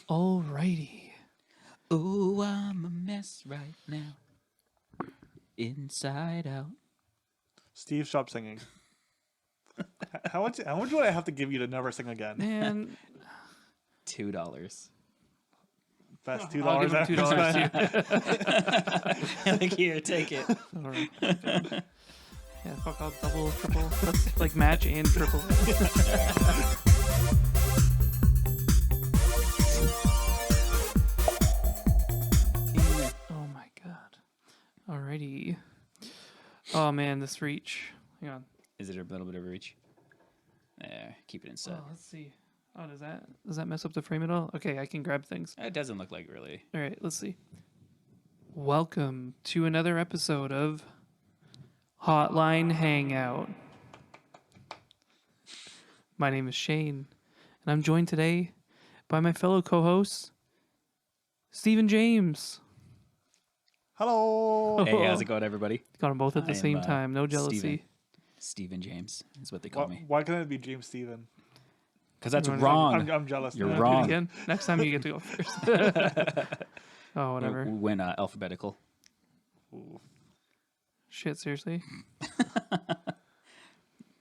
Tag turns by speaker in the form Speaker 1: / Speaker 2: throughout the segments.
Speaker 1: Alrighty.
Speaker 2: Oh, I'm a mess right now. Inside out.
Speaker 3: Steve, stop singing. How much would I have to give you to never sing again?
Speaker 1: Man,
Speaker 2: $2.
Speaker 3: Best
Speaker 1: I'll
Speaker 3: $2
Speaker 1: give him
Speaker 3: ever
Speaker 1: $2
Speaker 3: spent.
Speaker 1: too.
Speaker 2: Here, take it.
Speaker 1: Alright. Yeah, fuck, I'll double, triple. That's like match and triple. Oh my god. Alrighty. Oh man, this reach. Hang on.
Speaker 2: Is it a little bit of reach? There, keep it inside.
Speaker 1: Oh, let's see. Oh, does that mess up the frame at all? Okay, I can grab things.
Speaker 2: It doesn't look like really.
Speaker 1: All right, let's see. Welcome to another episode of Hotline Hangout. My name is Shane, and I'm joined today by my fellow co-hosts, Steve and James.
Speaker 3: Hello.
Speaker 2: Hey, how's it going, everybody?
Speaker 1: Got them both at the
Speaker 2: I am,
Speaker 1: same time. No jealousy.
Speaker 2: Steven James is what they call me.
Speaker 3: Why couldn't it be James Steven?
Speaker 2: Because that's
Speaker 1: You wanna-
Speaker 2: wrong.
Speaker 3: I'm jealous.
Speaker 2: You're
Speaker 3: now.
Speaker 1: Do it
Speaker 2: wrong.
Speaker 1: again. Next time you get to go first. Oh, whatever.
Speaker 2: We went alphabetical.
Speaker 3: Ooh.
Speaker 1: Shit, seriously.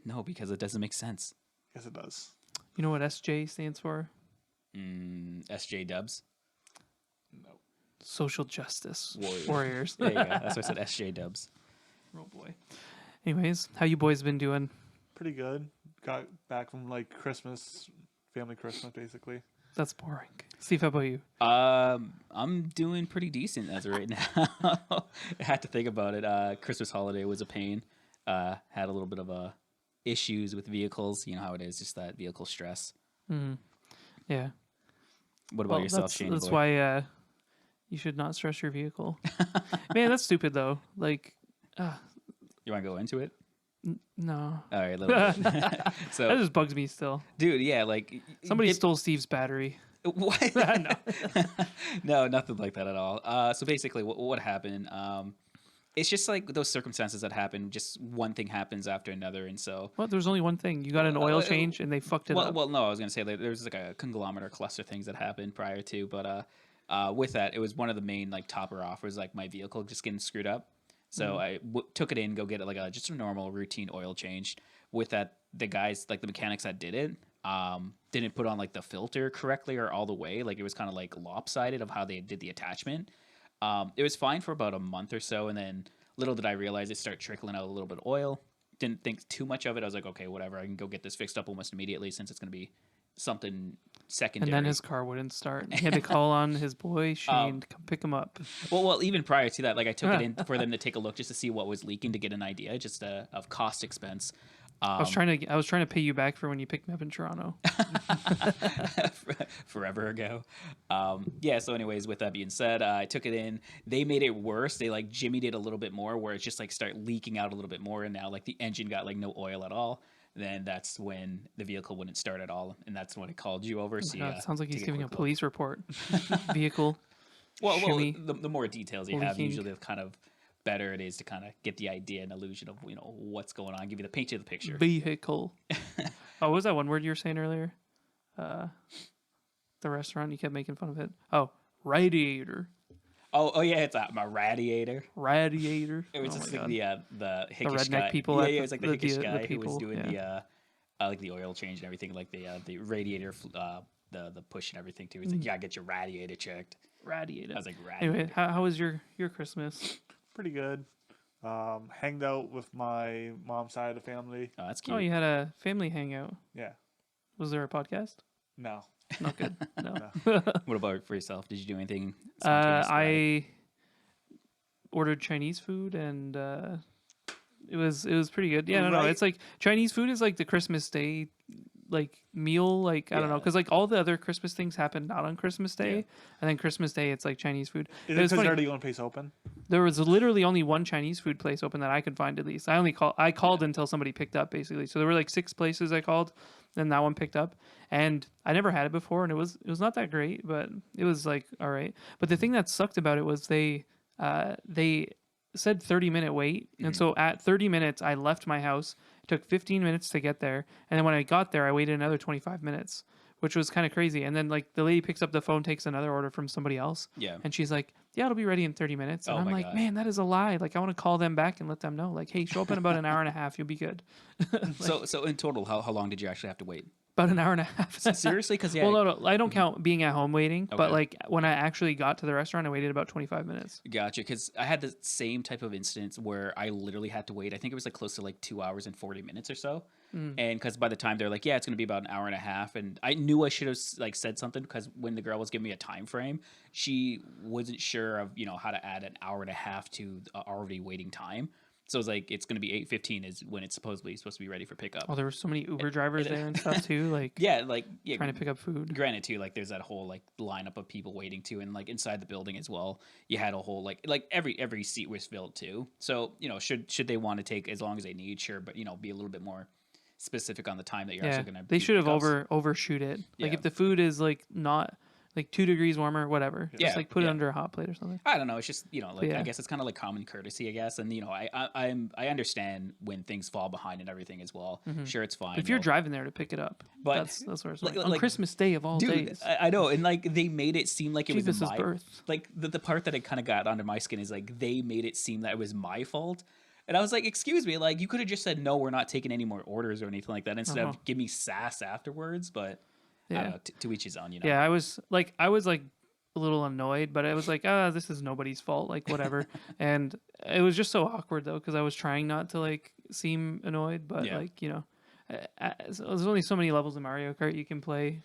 Speaker 2: No, because it doesn't make sense.
Speaker 3: Yes, it does.
Speaker 1: You know what SJ stands for?
Speaker 2: SJ Dubs.
Speaker 3: No.
Speaker 1: Social Justice
Speaker 2: Warriors.
Speaker 1: Warriors.
Speaker 2: There you go. That's why I said SJ Dubs.
Speaker 1: Oh boy. Anyways, how you boys been doing?
Speaker 3: Pretty good. Got back from like Christmas, family Christmas, basically.
Speaker 1: That's boring. Steve, how about you?
Speaker 2: I'm doing pretty decent as of right now. I had to think about it. Christmas holiday was a pain. Had a little bit of issues with vehicles. You know how it is, just that vehicle stress.
Speaker 1: Yeah.
Speaker 2: What about yourself, Shane?
Speaker 1: That's
Speaker 2: boy?
Speaker 1: why you should not stress your vehicle. Man, that's stupid though. Like,
Speaker 2: You want to go into it?
Speaker 1: no.
Speaker 2: All right, a little bit.
Speaker 1: That
Speaker 2: So,
Speaker 1: just bugs me still.
Speaker 2: dude, yeah, like
Speaker 1: Somebody stole Steve's battery.
Speaker 2: What?
Speaker 1: No.
Speaker 2: No, nothing like that at all. So basically, what happened? It's just like those circumstances that happen. Just one thing happens after another, and so.
Speaker 1: What? There's only one thing. You got an oil change and they fucked it up.
Speaker 2: Well, no, I was gonna say like, there's like a conglomerate or cluster things that happened prior to, but with that, it was one of the main like topper off was like my vehicle just getting screwed up. So I took it in, go get it like just a normal routine oil change. With that, the guys like the mechanics that did it didn't put on like the filter correctly or all the way. Like it was kind of like lopsided of how they did the attachment. It was fine for about a month or so, and then little did I realize it started trickling out a little bit of oil. Didn't think too much of it. I was like, okay, whatever. I can go get this fixed up almost immediately since it's going to be something secondary.
Speaker 1: And then his car wouldn't start. He had to call on his boy Shane to come pick him up.
Speaker 2: Well, even prior to that, like I took it in for them to take a look just to see what was leaking to get an idea, just of cost expense.
Speaker 1: I was trying to pay you back for when you picked me up in Toronto.
Speaker 2: Forever ago. Yeah, so anyways, with that being said, I took it in. They made it worse. They like jimmied it a little bit more where it just like started leaking out a little bit more, and now like the engine got like no oil at all. Then that's when the vehicle wouldn't start at all, and that's when it called you over. So
Speaker 1: God,
Speaker 2: yeah,
Speaker 1: it sounds like he's
Speaker 2: take
Speaker 1: giving a
Speaker 2: quick look.
Speaker 1: police report. Vehicle.
Speaker 2: Well,
Speaker 1: shimmy,
Speaker 2: the more details you have,
Speaker 1: leaking.
Speaker 2: usually the kind of better it is to kind of get the idea and illusion of what's going on. Give you the paint you the picture.
Speaker 1: Vehicle. Oh, what was that one word you were saying earlier? The restaurant, you kept making fun of it. Oh, radiator.
Speaker 2: Oh yeah, it's my radiator.
Speaker 1: Radiator.
Speaker 2: It was
Speaker 1: Oh
Speaker 2: just
Speaker 1: my
Speaker 2: like
Speaker 1: God.
Speaker 2: the hickish
Speaker 1: redneck
Speaker 2: guy.
Speaker 1: people
Speaker 2: Yeah,
Speaker 1: at
Speaker 2: it was like the hickish guy who was
Speaker 1: people,
Speaker 2: doing
Speaker 1: yeah.
Speaker 2: the like the oil change and everything, like the radiator, the push and everything too. He's like, yeah, get your radiator checked.
Speaker 1: Radiator.
Speaker 2: I was like, radiator.
Speaker 1: Anyway, how was your Christmas?
Speaker 3: Pretty good. Hanged out with my mom's side of the family.
Speaker 2: Oh, that's cute.
Speaker 1: Oh, you had a family hangout.
Speaker 3: Yeah.
Speaker 1: Was there a podcast?
Speaker 3: No.
Speaker 1: Not good. No.
Speaker 2: What about for yourself? Did you do anything? spontaneous about it?
Speaker 1: I ordered Chinese food and it was pretty good. Yeah, no,
Speaker 3: Right.
Speaker 1: it's like Chinese food is like the Christmas Day like meal. Like I don't know,
Speaker 2: Yeah.
Speaker 1: because like all the other Christmas things happen not on Christmas Day,
Speaker 2: Yeah.
Speaker 1: and then Christmas Day it's like Chinese food.
Speaker 3: Is
Speaker 1: It
Speaker 3: it
Speaker 1: was
Speaker 3: because
Speaker 1: funny.
Speaker 3: they're the only place open?
Speaker 1: There was literally only one Chinese food place open that I could find at least. I called until somebody picked up basically. So there were like 6 places I called, then that one picked up, and I never had it before, and it was not that great, but it was like all right. But the thing that sucked about it was they said 30-minute wait, and so at 30 minutes I left my house. It took 15 minutes to get there, and then when I got there I waited another 25 minutes, which was kind of crazy. And then like the lady picks up the phone, takes another order from somebody else.
Speaker 2: Yeah.
Speaker 1: And she's like, yeah, it'll be ready in 30 minutes. And
Speaker 2: Oh
Speaker 1: I'm
Speaker 2: my
Speaker 1: like,
Speaker 2: God.
Speaker 1: man, that is a lie. Like I want to call them back and let them know like, hey, show up in about an hour and a half. You'll be good.
Speaker 2: So in total, how long did you actually have to wait?
Speaker 1: About an hour and a half.
Speaker 2: Seriously? Because
Speaker 1: Well, no, I don't count being at home waiting, but
Speaker 2: Okay.
Speaker 1: like when I actually got to the restaurant, I waited about 25 minutes.
Speaker 2: Gotcha. Because I had the same type of instance where I literally had to wait. I think it was like close to like 2 hours and 40 minutes or so. And because by the time they're like, yeah, it's going to be about an hour and a half, and I knew I should have like said something because when the girl was giving me a time frame, she wasn't sure of how to add an hour and a half to already waiting time. So it was like it's going to be 8:15 is when it's supposed to be ready for pickup.
Speaker 1: Oh, there were so many Uber drivers there and stuff too, like
Speaker 2: Yeah,
Speaker 1: trying to pick up food.
Speaker 2: Granted, too, like there's that whole like lineup of people waiting too, and like inside the building as well, you had a whole like every seat was filled too. So should they want to take as long as they need, sure, but be a little bit more specific on the time that you're
Speaker 1: Yeah,
Speaker 2: actually going to.
Speaker 1: they should have overshoot it. Like
Speaker 2: Yeah.
Speaker 1: if the food is like not like 2 degrees warmer, whatever.
Speaker 2: Yeah,
Speaker 1: Just like put it
Speaker 2: yeah.
Speaker 1: under a hot plate or something.
Speaker 2: I don't know. It's just like
Speaker 1: Yeah.
Speaker 2: I guess it's kind of like common courtesy, I guess, and I understand when things fall behind and everything as well. Sure, it's fine.
Speaker 1: But if you're driving there to pick it up,
Speaker 2: But,
Speaker 1: that's where it's
Speaker 2: like-
Speaker 1: on
Speaker 2: like-
Speaker 1: Christmas Day of all
Speaker 2: dude,
Speaker 1: days.
Speaker 2: I know, and like they made it seem like it was
Speaker 1: Jesus'
Speaker 2: my
Speaker 1: birth.
Speaker 2: like the part that it kind of got under my skin is like they made it seem that it was my fault. And I was like, excuse me, like you could have just said no, we're not taking any more orders or anything like that instead of give me sass afterwards. But I
Speaker 1: Yeah.
Speaker 2: don't know, to each his own,
Speaker 1: Yeah, I was like a little annoyed, but I was like, this is nobody's fault, like whatever. And it was just so awkward though, because I was trying not to like seem annoyed, but
Speaker 2: Yeah.
Speaker 1: like so there's only so many levels of Mario Kart you can play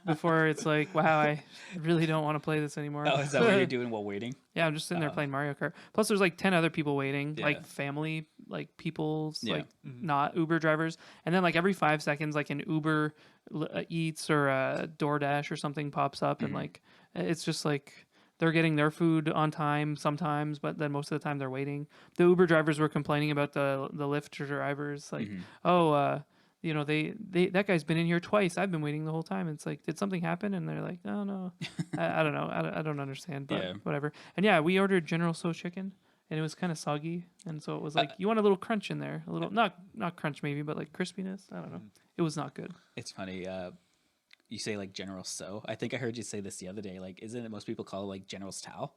Speaker 1: before it's like, wow, I really don't want to play this anymore.
Speaker 2: Oh, is that what you're doing while waiting?
Speaker 1: Yeah, I'm just sitting there playing Mario Kart. Plus, there's like 10 other people waiting,
Speaker 2: Yeah.
Speaker 1: like family, like people's,
Speaker 2: Yeah.
Speaker 1: like not Uber drivers. And then like every 5 seconds, like an Uber Eats or a DoorDash or something pops up, and like it's just like they're getting their food on time sometimes, but then most of the time they're waiting. The Uber drivers were complaining about the Lyft drivers, like, they that guy's been in here twice. I've been waiting the whole time. It's like, did something happen? And they're like, no. I don't know. I don't understand, but
Speaker 2: Yeah.
Speaker 1: whatever. And yeah, we ordered General Tso chicken, and it was kind of soggy, and so it was like you want a little crunch in there, a little not crunch maybe, but like crispiness. I don't know. It was not good.
Speaker 2: It's funny. You say like General So. I think I heard you say this the other day. Like, isn't it most people call it like General's Tao?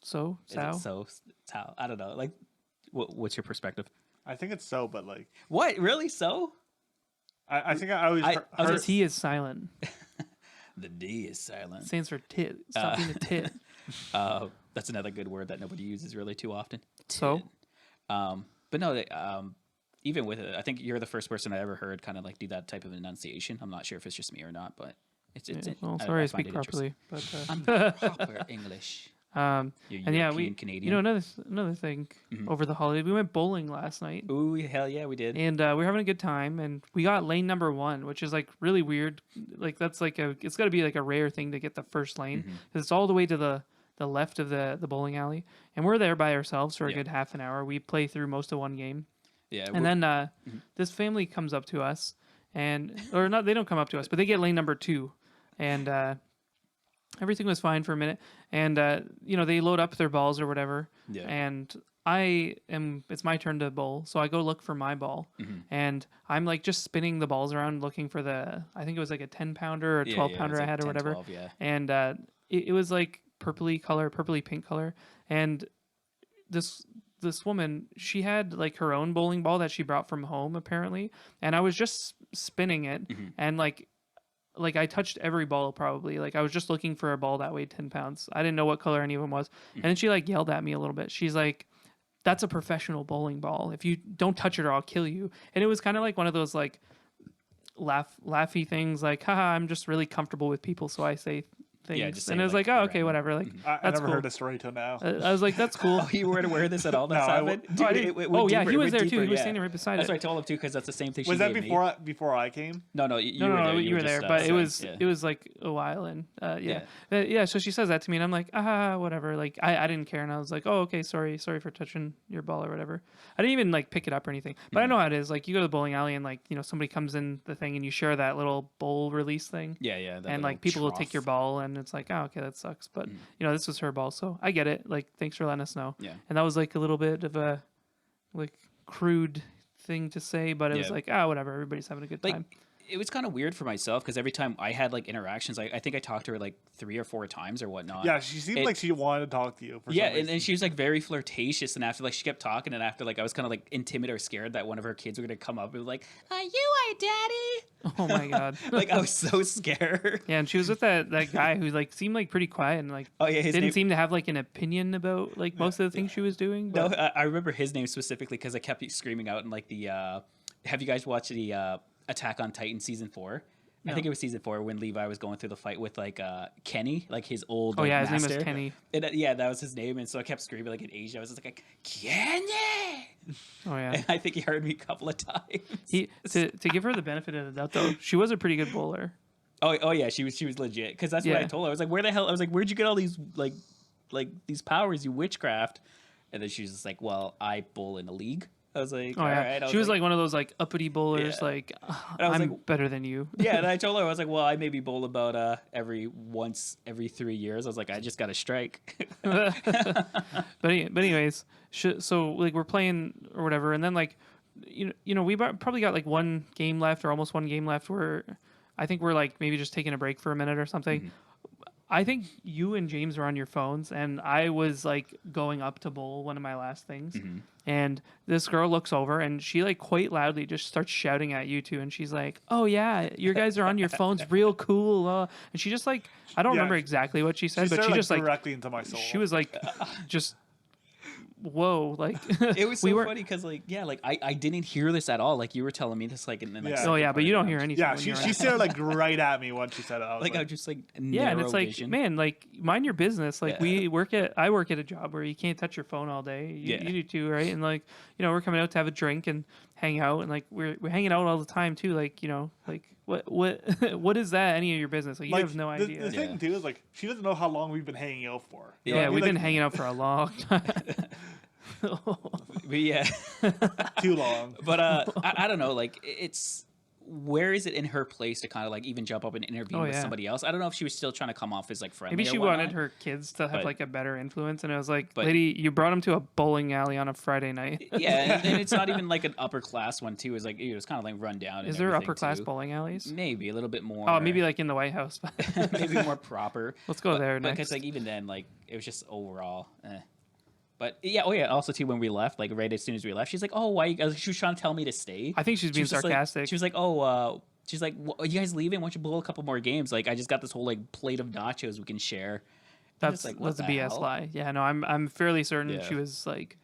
Speaker 1: So
Speaker 2: Is
Speaker 1: Sao.
Speaker 2: it So Tao? I don't know. Like, what's your perspective?
Speaker 3: I think it's so, but like
Speaker 2: What really so?
Speaker 3: I think I always
Speaker 2: I
Speaker 3: heard,
Speaker 2: was
Speaker 1: The
Speaker 2: just-
Speaker 1: T is silent.
Speaker 2: The D is silent.
Speaker 1: It stands for tit. Stop being a tit.
Speaker 2: That's another good word that nobody uses really too often.
Speaker 1: So?
Speaker 2: Tit. But no, even with it, I think you're the first person I ever heard kind of like do that type of enunciation. I'm not sure if it's just me or not, but it's
Speaker 1: Well,
Speaker 2: I
Speaker 1: sorry I
Speaker 2: find
Speaker 1: speak
Speaker 2: it interesting.
Speaker 1: properly, but
Speaker 2: I'm proper English.
Speaker 1: and
Speaker 2: You're
Speaker 1: yeah,
Speaker 2: European, Canadian.
Speaker 1: you know, another thing over the holiday, we went bowling last night.
Speaker 2: Ooh, hell yeah, we did.
Speaker 1: And we were having a good time, and we got lane number 1, which is like really weird. Like that's like it's got to be like a rare thing to get the first lane, because it's all the way to the left of the bowling alley, and we're there by ourselves for a
Speaker 2: Yeah.
Speaker 1: good half an hour. We play through most of one game,
Speaker 2: Yeah,
Speaker 1: and then this family comes up to us, or not, they don't come up to us, but they get lane number 2, and everything was fine for a minute, and they load up their balls or whatever,
Speaker 2: Yeah.
Speaker 1: and it's my turn to bowl, so I go look for my ball, and I'm like just spinning the balls around looking for I think it was like a 10 pounder or a 12 pounder I had or
Speaker 2: 10,
Speaker 1: whatever,
Speaker 2: 12, yeah.
Speaker 1: and it was like purpley pink color, and this woman, she had like her own bowling ball that she brought from home apparently, and I was just spinning it, and like I touched every ball probably. Like I was just looking for a ball that weighed 10 pounds. I didn't know what color any of them was. And then she like yelled at me a little bit. She's like, that's a professional bowling ball. If you don't touch it or I'll kill you. And it was kind of like one of those like laughy things like, haha, I'm just really comfortable with people, so I say things.
Speaker 2: just
Speaker 1: And
Speaker 2: say,
Speaker 1: it was
Speaker 2: like,
Speaker 1: like, oh, okay,
Speaker 2: random.
Speaker 1: whatever. Like
Speaker 3: I
Speaker 1: that's
Speaker 3: never
Speaker 1: cool.
Speaker 3: heard this story till now.
Speaker 1: I was like, that's cool.
Speaker 2: Oh, you weren't aware of this at all? That's
Speaker 3: No,
Speaker 2: happened?
Speaker 1: Oh, I
Speaker 2: Dude,
Speaker 1: didn't-
Speaker 2: it went
Speaker 1: yeah,
Speaker 2: deeper,
Speaker 1: he
Speaker 2: it
Speaker 1: was
Speaker 2: went
Speaker 1: there too.
Speaker 2: deeper,
Speaker 1: He was
Speaker 2: yeah.
Speaker 1: standing right beside
Speaker 2: That's
Speaker 1: it.
Speaker 2: what I told him too, because that's the same thing
Speaker 3: Was
Speaker 2: she
Speaker 3: that
Speaker 2: gave me.
Speaker 3: before I came?
Speaker 2: No, you
Speaker 1: No,
Speaker 2: were there.
Speaker 1: you were there,
Speaker 2: just,
Speaker 1: but it
Speaker 2: saying,
Speaker 1: was
Speaker 2: yeah.
Speaker 1: it was like a while, and yeah. So she says that to me, and I'm like, whatever. Like I didn't care, and I was like, oh, okay, sorry for touching your ball or whatever. I didn't even like pick it up or anything, but I know how it is. Like you go to the bowling alley, and like somebody comes in the thing, and you share that little bowl release thing.
Speaker 2: Yeah. that
Speaker 1: And like
Speaker 2: little
Speaker 1: people will take
Speaker 2: trough.
Speaker 1: your ball, and it's like, oh, okay, that sucks. But this was her ball, so I get it. Like, thanks for letting us know.
Speaker 2: Yeah.
Speaker 1: And that was like a little bit of a like crude thing to say, but it was
Speaker 2: Yeah.
Speaker 1: like, whatever. Everybody's having a good
Speaker 2: Like,
Speaker 1: time.
Speaker 2: it was kind of weird for myself because every time I had like interactions, I think I talked to her like 3 or 4 times or whatnot.
Speaker 3: Yeah, she seemed like she wanted to talk to you. For
Speaker 2: Yeah,
Speaker 3: some reason.
Speaker 2: and she was like very flirtatious, and after like she kept talking, and after like I was kind of like intimidated or scared that one of her kids were gonna come up and be like, "Are you our daddy?"
Speaker 1: Oh my god.
Speaker 2: Like I was so scared.
Speaker 1: Yeah, and she was with that guy who like seemed like pretty quiet and like
Speaker 2: Oh yeah, his
Speaker 1: didn't
Speaker 2: name.
Speaker 1: seem to have like an opinion about like most of the things she was doing.
Speaker 2: No,
Speaker 1: But
Speaker 2: I remember his name specifically because I kept screaming out in like the. Have you guys watched the Attack on Titan season 4? I think it was season 4 when Levi was going through the fight with like Kenny, like his old.
Speaker 1: oh
Speaker 2: like,
Speaker 1: yeah, his
Speaker 2: master.
Speaker 1: name was Kenny.
Speaker 2: And, yeah, that was his name, and so I kept screaming like in Asia. I was just like, Kenny.
Speaker 1: Oh yeah.
Speaker 2: And I think he heard me a couple of times.
Speaker 1: To give her the benefit of the doubt though, she was a pretty good bowler.
Speaker 2: Oh yeah, she was legit because that's what I
Speaker 1: Yeah.
Speaker 2: told her. I was like, where the hell? I was like, where'd you get all these like these powers, you witchcraft? And then she was just like, well, I bowl in a league. I was like,
Speaker 1: Oh
Speaker 2: all
Speaker 1: yeah.
Speaker 2: right. I
Speaker 1: She was like one of those like uppity bowlers,
Speaker 2: Yeah.
Speaker 1: like
Speaker 2: And I was
Speaker 1: I'm
Speaker 2: like-
Speaker 1: better than you.
Speaker 2: Yeah, and I told her I was like, well, I maybe bowl about every 3 years. I was like, I just got to strike.
Speaker 1: But anyways, so like we're playing or whatever, and then like you know we probably got like one game left or almost one game left where I think we're like maybe just taking a break for a minute or something.
Speaker 2: Mm-hmm.
Speaker 1: I think you and James were on your phones, and I was like going up to bowl one of my last things,
Speaker 2: Mm-hmm.
Speaker 1: and this girl looks over and she like quite loudly just starts shouting at you two, and she's like, "Oh yeah, your guys are on your phones, real cool." And she just like I don't
Speaker 3: Yeah,
Speaker 1: remember exactly what she said, but
Speaker 3: stared,
Speaker 1: she just like
Speaker 3: directly into my soul.
Speaker 1: she was like just whoa, like
Speaker 2: It was so
Speaker 1: we were
Speaker 2: funny because like yeah, like I didn't hear this at all. Like you were telling me this like in the next.
Speaker 3: Yeah.
Speaker 1: oh yeah, but you don't hear anything.
Speaker 3: Yeah,
Speaker 1: when
Speaker 3: she
Speaker 1: you're
Speaker 3: she
Speaker 1: on-
Speaker 3: stared like right at me when she said it. I was
Speaker 2: Like
Speaker 3: like,
Speaker 2: I'm just like
Speaker 1: yeah, and it's like,
Speaker 2: vision.
Speaker 1: man, like mind your business. Like
Speaker 2: Yeah.
Speaker 1: I work at a job where you can't touch your phone all day. You,
Speaker 2: Yeah.
Speaker 1: you do too, right? And like, you know, we're coming out to have a drink and hang out, and like we're hanging out all the time too. Like, you know, like what what is that any of your business? Like you
Speaker 3: like,
Speaker 1: have no
Speaker 3: the,
Speaker 1: idea.
Speaker 3: The thing too is like she doesn't know how long we've been hanging out for. You know
Speaker 1: yeah,
Speaker 3: what I mean?
Speaker 1: we've been
Speaker 3: Like,
Speaker 1: hanging out for a long time.
Speaker 2: But yeah,
Speaker 3: too long.
Speaker 2: but I don't know. Like it's where is it in her place to kind of like even jump up and intervene
Speaker 1: Oh,
Speaker 2: with
Speaker 1: yeah.
Speaker 2: somebody else? I don't know if she was still trying to come off as like friendly.
Speaker 1: Maybe
Speaker 2: or
Speaker 1: she
Speaker 2: whatnot.
Speaker 1: wanted her kids to have
Speaker 2: But-
Speaker 1: like a better influence, and I was like,
Speaker 2: But-
Speaker 1: lady, you brought them to a bowling alley on a Friday night.
Speaker 2: Yeah, and it's not even like an upper class one too. It's like it was kind of like run down.
Speaker 1: Is
Speaker 2: and
Speaker 1: there
Speaker 2: everything,
Speaker 1: upper class
Speaker 2: too.
Speaker 1: bowling alleys?
Speaker 2: Maybe a little bit more.
Speaker 1: Oh, maybe like in the White House.
Speaker 2: maybe more proper.
Speaker 1: Let's go there
Speaker 2: Because
Speaker 1: next.
Speaker 2: like even then, like it was just overall. But yeah, oh yeah. Also too, when we left, like right as soon as we left, she's like, "Oh, why?" She was trying to tell me to stay.
Speaker 1: I think she's
Speaker 2: She
Speaker 1: being
Speaker 2: was just like-
Speaker 1: sarcastic.
Speaker 2: she was like, "Oh, she's like, are you guys leaving? Why don't you blow a couple more games? Like, I just got this whole like plate of nachos we can share." I'm just
Speaker 1: That's
Speaker 2: like, what
Speaker 1: that's a
Speaker 2: the
Speaker 1: BS
Speaker 2: hell?
Speaker 1: lie. Yeah, no, I'm fairly certain
Speaker 2: Yeah.
Speaker 1: she was like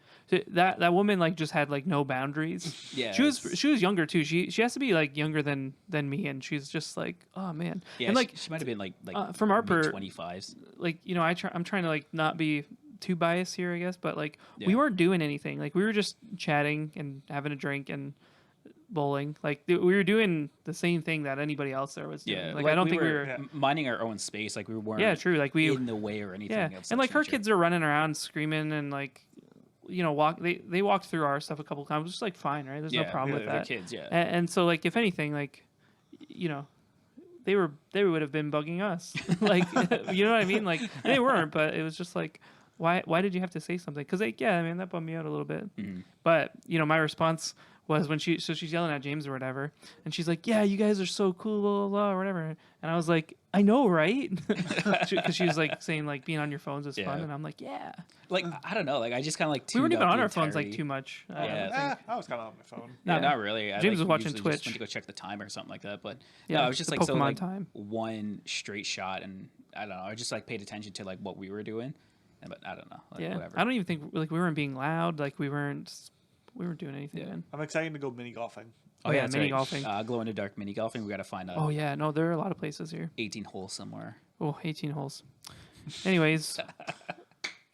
Speaker 1: that woman like just had like no boundaries.
Speaker 2: Yeah,
Speaker 1: She was
Speaker 2: it's-
Speaker 1: younger too. She has to be like younger than me, and she's just like, oh man.
Speaker 2: Yeah,
Speaker 1: and like
Speaker 2: she might have been like
Speaker 1: from our per
Speaker 2: 25s.
Speaker 1: like you know I'm trying to like not be too biased here, I guess, but like we
Speaker 2: Yeah.
Speaker 1: weren't doing anything. Like we were just chatting and having a drink and bowling. Like we were doing the same thing that anybody else there was doing.
Speaker 2: Yeah,
Speaker 1: like I don't think we were.
Speaker 3: Yeah.
Speaker 2: minding our own space. Like we weren't.
Speaker 1: Yeah, true. Like we
Speaker 2: in the way or anything.
Speaker 1: yeah,
Speaker 2: of
Speaker 1: and
Speaker 2: such
Speaker 1: like her
Speaker 2: nature.
Speaker 1: kids are running around screaming and like you know they walked through our stuff a couple times, which is like fine, right? There's no
Speaker 2: Yeah,
Speaker 1: problem
Speaker 3: yeah,
Speaker 1: with
Speaker 2: They're
Speaker 1: that.
Speaker 2: kids, yeah.
Speaker 1: And so like if anything, like you know they would have been bugging us. Like you know what I mean? Like and they weren't, but it was just like why did you have to say something? Because like yeah, I mean that bummed me out a little bit.
Speaker 2: Mhm.
Speaker 1: But you know my response was when she's yelling at James or whatever, and she's like, "Yeah, you guys are so cool, blah blah, blah or whatever." And I was like, "I know, right?" Because she was like saying like being on your phones is fun,
Speaker 2: Yeah.
Speaker 1: and I'm like, "Yeah."
Speaker 2: Like I don't know. Like I just kind of like
Speaker 1: We weren't
Speaker 2: tuned
Speaker 1: even
Speaker 2: out
Speaker 1: on
Speaker 2: the
Speaker 1: our phones like
Speaker 2: entirety-
Speaker 1: too much. I
Speaker 2: Yeah.
Speaker 1: don't think.
Speaker 3: I was kind of on my phone.
Speaker 2: No,
Speaker 1: Yeah.
Speaker 2: not really. I,
Speaker 1: James
Speaker 2: like,
Speaker 1: was watching
Speaker 2: usually
Speaker 1: Twitch.
Speaker 2: Just went to go check the time or something like that. But
Speaker 1: Yeah,
Speaker 2: no, I was just
Speaker 1: the
Speaker 2: like so
Speaker 1: Pokemon
Speaker 2: like
Speaker 1: time.
Speaker 2: one straight shot, and I don't know. I just like paid attention to like what we were doing, but I don't know. Like,
Speaker 1: Yeah,
Speaker 2: whatever.
Speaker 1: I don't even think like we weren't being loud. Like we weren't doing anything.
Speaker 2: Yeah.
Speaker 1: Man.
Speaker 3: I'm excited to go mini golfing.
Speaker 1: Oh, yeah,
Speaker 2: that's
Speaker 1: mini golfing.
Speaker 2: Glow in the dark mini golfing. We got to find a
Speaker 1: Oh yeah, no, there are a lot of places here.
Speaker 2: 18 hole somewhere.
Speaker 1: Oh, 18 holes. Anyways,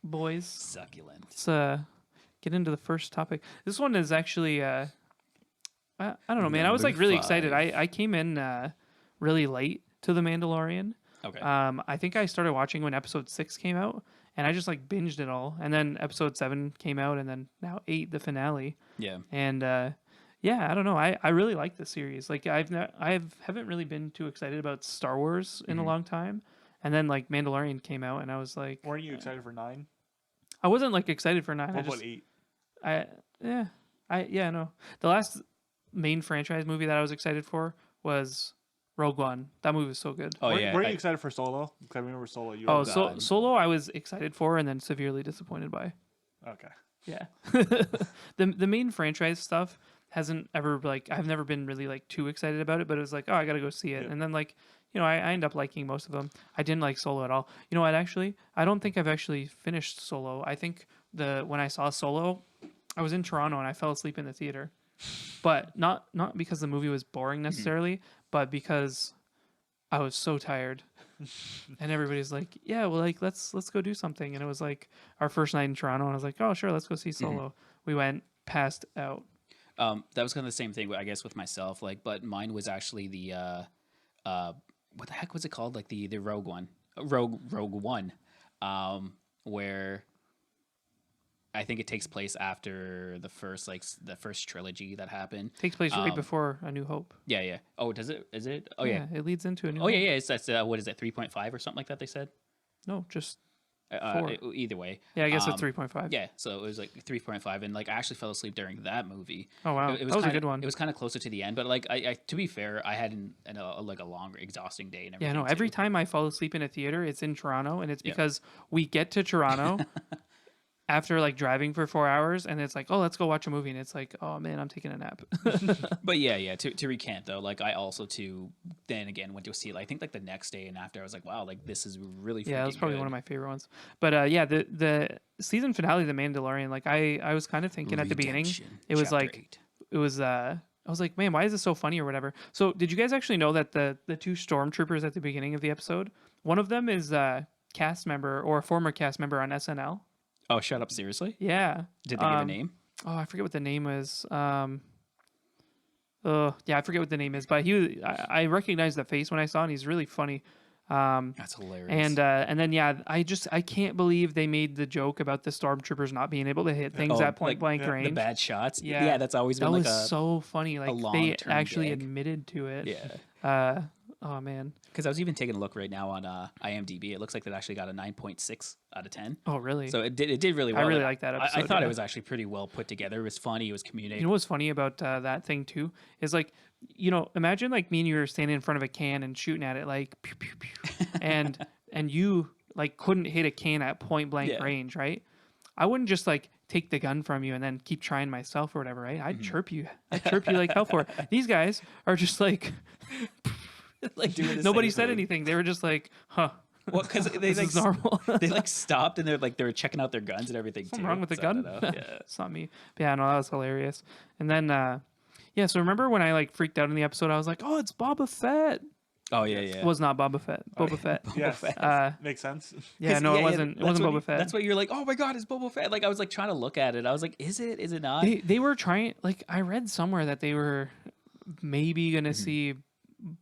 Speaker 1: boys,
Speaker 2: Succulent.
Speaker 1: let's get into the first topic. This one is actually I don't know, man. I was like really
Speaker 2: Number
Speaker 1: excited.
Speaker 2: 5.
Speaker 1: I came in really late to the Mandalorian.
Speaker 2: Okay.
Speaker 1: I think I started watching when episode 6 came out, and I just like binged it all. And then episode 7 came out, and then now 8, the finale.
Speaker 2: yeah.
Speaker 1: And yeah, I don't know. I really like the series. Like haven't really been too excited about Star Wars in a long time. And then like Mandalorian came out, and I was like,
Speaker 3: Weren't you excited for 9?
Speaker 1: I wasn't like excited for 9.
Speaker 3: What
Speaker 1: I
Speaker 3: about
Speaker 1: just
Speaker 3: 8?
Speaker 1: no. The last main franchise movie that I was excited for was Rogue One. That movie was so good.
Speaker 2: Oh
Speaker 3: were,
Speaker 2: yeah,
Speaker 3: were you excited for Solo? 'Cause I remember Solo. You
Speaker 1: Oh,
Speaker 3: were
Speaker 1: so
Speaker 2: God.
Speaker 1: Solo I was excited for and then severely disappointed by.
Speaker 3: okay.
Speaker 1: Yeah. The main franchise stuff hasn't ever like I've never been really like too excited about it, but it was like, oh, I gotta go see it.
Speaker 3: Yeah.
Speaker 1: And then like, I end up liking most of them. I didn't like Solo at all. You know what, actually? I don't think I've actually finished Solo. I think when I saw Solo, I was in Toronto and I fell asleep in the theater. But not because the movie was boring necessarily, but because I was so tired. And everybody's like, yeah, well, like let's go do something. And it was like our first night in Toronto, and I was like, oh sure, let's go see Solo. We went, passed out.
Speaker 2: that was kind of the same thing, I guess, with myself. Like, but mine was actually the what the heck was it called? Like the Rogue One, Rogue One, where I think it takes place after the first trilogy that happened.
Speaker 1: Takes place right before A New Hope.
Speaker 2: Yeah, yeah. Oh, does it? Is it? Oh, yeah.
Speaker 1: It leads into A New
Speaker 2: Oh,
Speaker 1: Hope.
Speaker 2: yeah, yeah. It's that's what is it? 3.5 or something like that? They said.
Speaker 1: No, just 4.
Speaker 2: Either way.
Speaker 1: Yeah, I guess it's 3.5.
Speaker 2: Yeah, so it was like 3.5, and like I actually fell asleep during that movie.
Speaker 1: Oh wow,
Speaker 2: It
Speaker 1: that was a
Speaker 2: kinda,
Speaker 1: good one.
Speaker 2: It was kind of closer to the end, but like I to be fair, I had a long, exhausting day and everything.
Speaker 1: Yeah, no. Every
Speaker 2: too.
Speaker 1: time I fall asleep in a theater, it's in Toronto, and it's
Speaker 2: Yeah.
Speaker 1: because we get to Toronto after like driving for 4 hours, and it's like, oh, let's go watch a movie, and it's like, oh man, I'm taking a nap.
Speaker 2: But yeah. To recant though, like I also then again went to see it. I think like the next day and after, I was like, wow, like this is really
Speaker 1: Yeah, it was probably
Speaker 2: good.
Speaker 1: one of my favorite ones. But yeah, the season finale, of The Mandalorian, like I was kind of thinking at the beginning,
Speaker 2: Redemption,
Speaker 1: it was
Speaker 2: Chapter
Speaker 1: like
Speaker 2: 8.
Speaker 1: it was I was like, man, why is this so funny or whatever? So did you guys actually know that the two stormtroopers at the beginning of the episode, one of them is a cast member or a former cast member on SNL?
Speaker 2: Oh, shut up! Seriously?
Speaker 1: Yeah.
Speaker 2: Did they give a name?
Speaker 1: Oh, I forget what the name is. Yeah, I forget what the name is, but I recognized the face when I saw it, and he's really funny.
Speaker 2: That's hilarious.
Speaker 1: And then yeah, I can't believe they made the joke about the stormtroopers not being able to hit things at point blank range.
Speaker 2: the bad shots.
Speaker 1: Yeah.
Speaker 2: Yeah, that's always
Speaker 1: That
Speaker 2: been like
Speaker 1: was so funny. Like they
Speaker 2: long-term
Speaker 1: actually
Speaker 2: gag.
Speaker 1: admitted to it.
Speaker 2: yeah.
Speaker 1: Oh man.
Speaker 2: Because I was even taking a look right now on IMDb. It looks like it actually got a 9.6 out of 10.
Speaker 1: Oh really?
Speaker 2: So it did really well.
Speaker 1: I really like that
Speaker 2: I
Speaker 1: episode,
Speaker 2: thought
Speaker 1: yeah.
Speaker 2: it was actually pretty well put together. It was funny. It was communicating.
Speaker 1: You know what's funny about that thing too is like, imagine like me and you were standing in front of a can and shooting at it like pew, pew, pew, and you like couldn't hit a can at point blank
Speaker 2: Yeah.
Speaker 1: range, right? I wouldn't just like take the gun from you and then keep trying myself or whatever, right? I'd
Speaker 2: Mm-hmm.
Speaker 1: chirp you. I'd chirp you like hell for it. These guys are just like
Speaker 2: like doing the
Speaker 1: nobody
Speaker 2: same
Speaker 1: said
Speaker 2: thing.
Speaker 1: anything. They were just like, huh.
Speaker 2: Well, because they
Speaker 1: This
Speaker 2: like
Speaker 1: is normal.
Speaker 2: they like stopped and they were checking out their guns and everything.
Speaker 1: Something
Speaker 2: too.
Speaker 1: wrong with the
Speaker 2: So I don't
Speaker 1: gun?
Speaker 2: know. Yeah.
Speaker 1: It's not me. But yeah, no, that was hilarious. And then yeah, so remember when I like freaked out in the episode? I was like, oh, it's Boba Fett.
Speaker 2: Oh yeah, yeah.
Speaker 1: It was not Boba Fett. Boba Fett.
Speaker 3: Yes.
Speaker 1: Uh,
Speaker 3: Makes sense.
Speaker 1: yeah,
Speaker 2: 'Cause-
Speaker 1: no, it
Speaker 2: yeah,
Speaker 1: wasn't. It
Speaker 2: that's
Speaker 1: wasn't
Speaker 2: what
Speaker 1: Boba Fett.
Speaker 2: That's what you're like. Oh my god, it's Boba Fett. Like I was like trying to look at it. I was like, is it? Is it not?
Speaker 1: They were trying. Like I read somewhere that they were maybe gonna
Speaker 2: Mm-hmm.
Speaker 1: see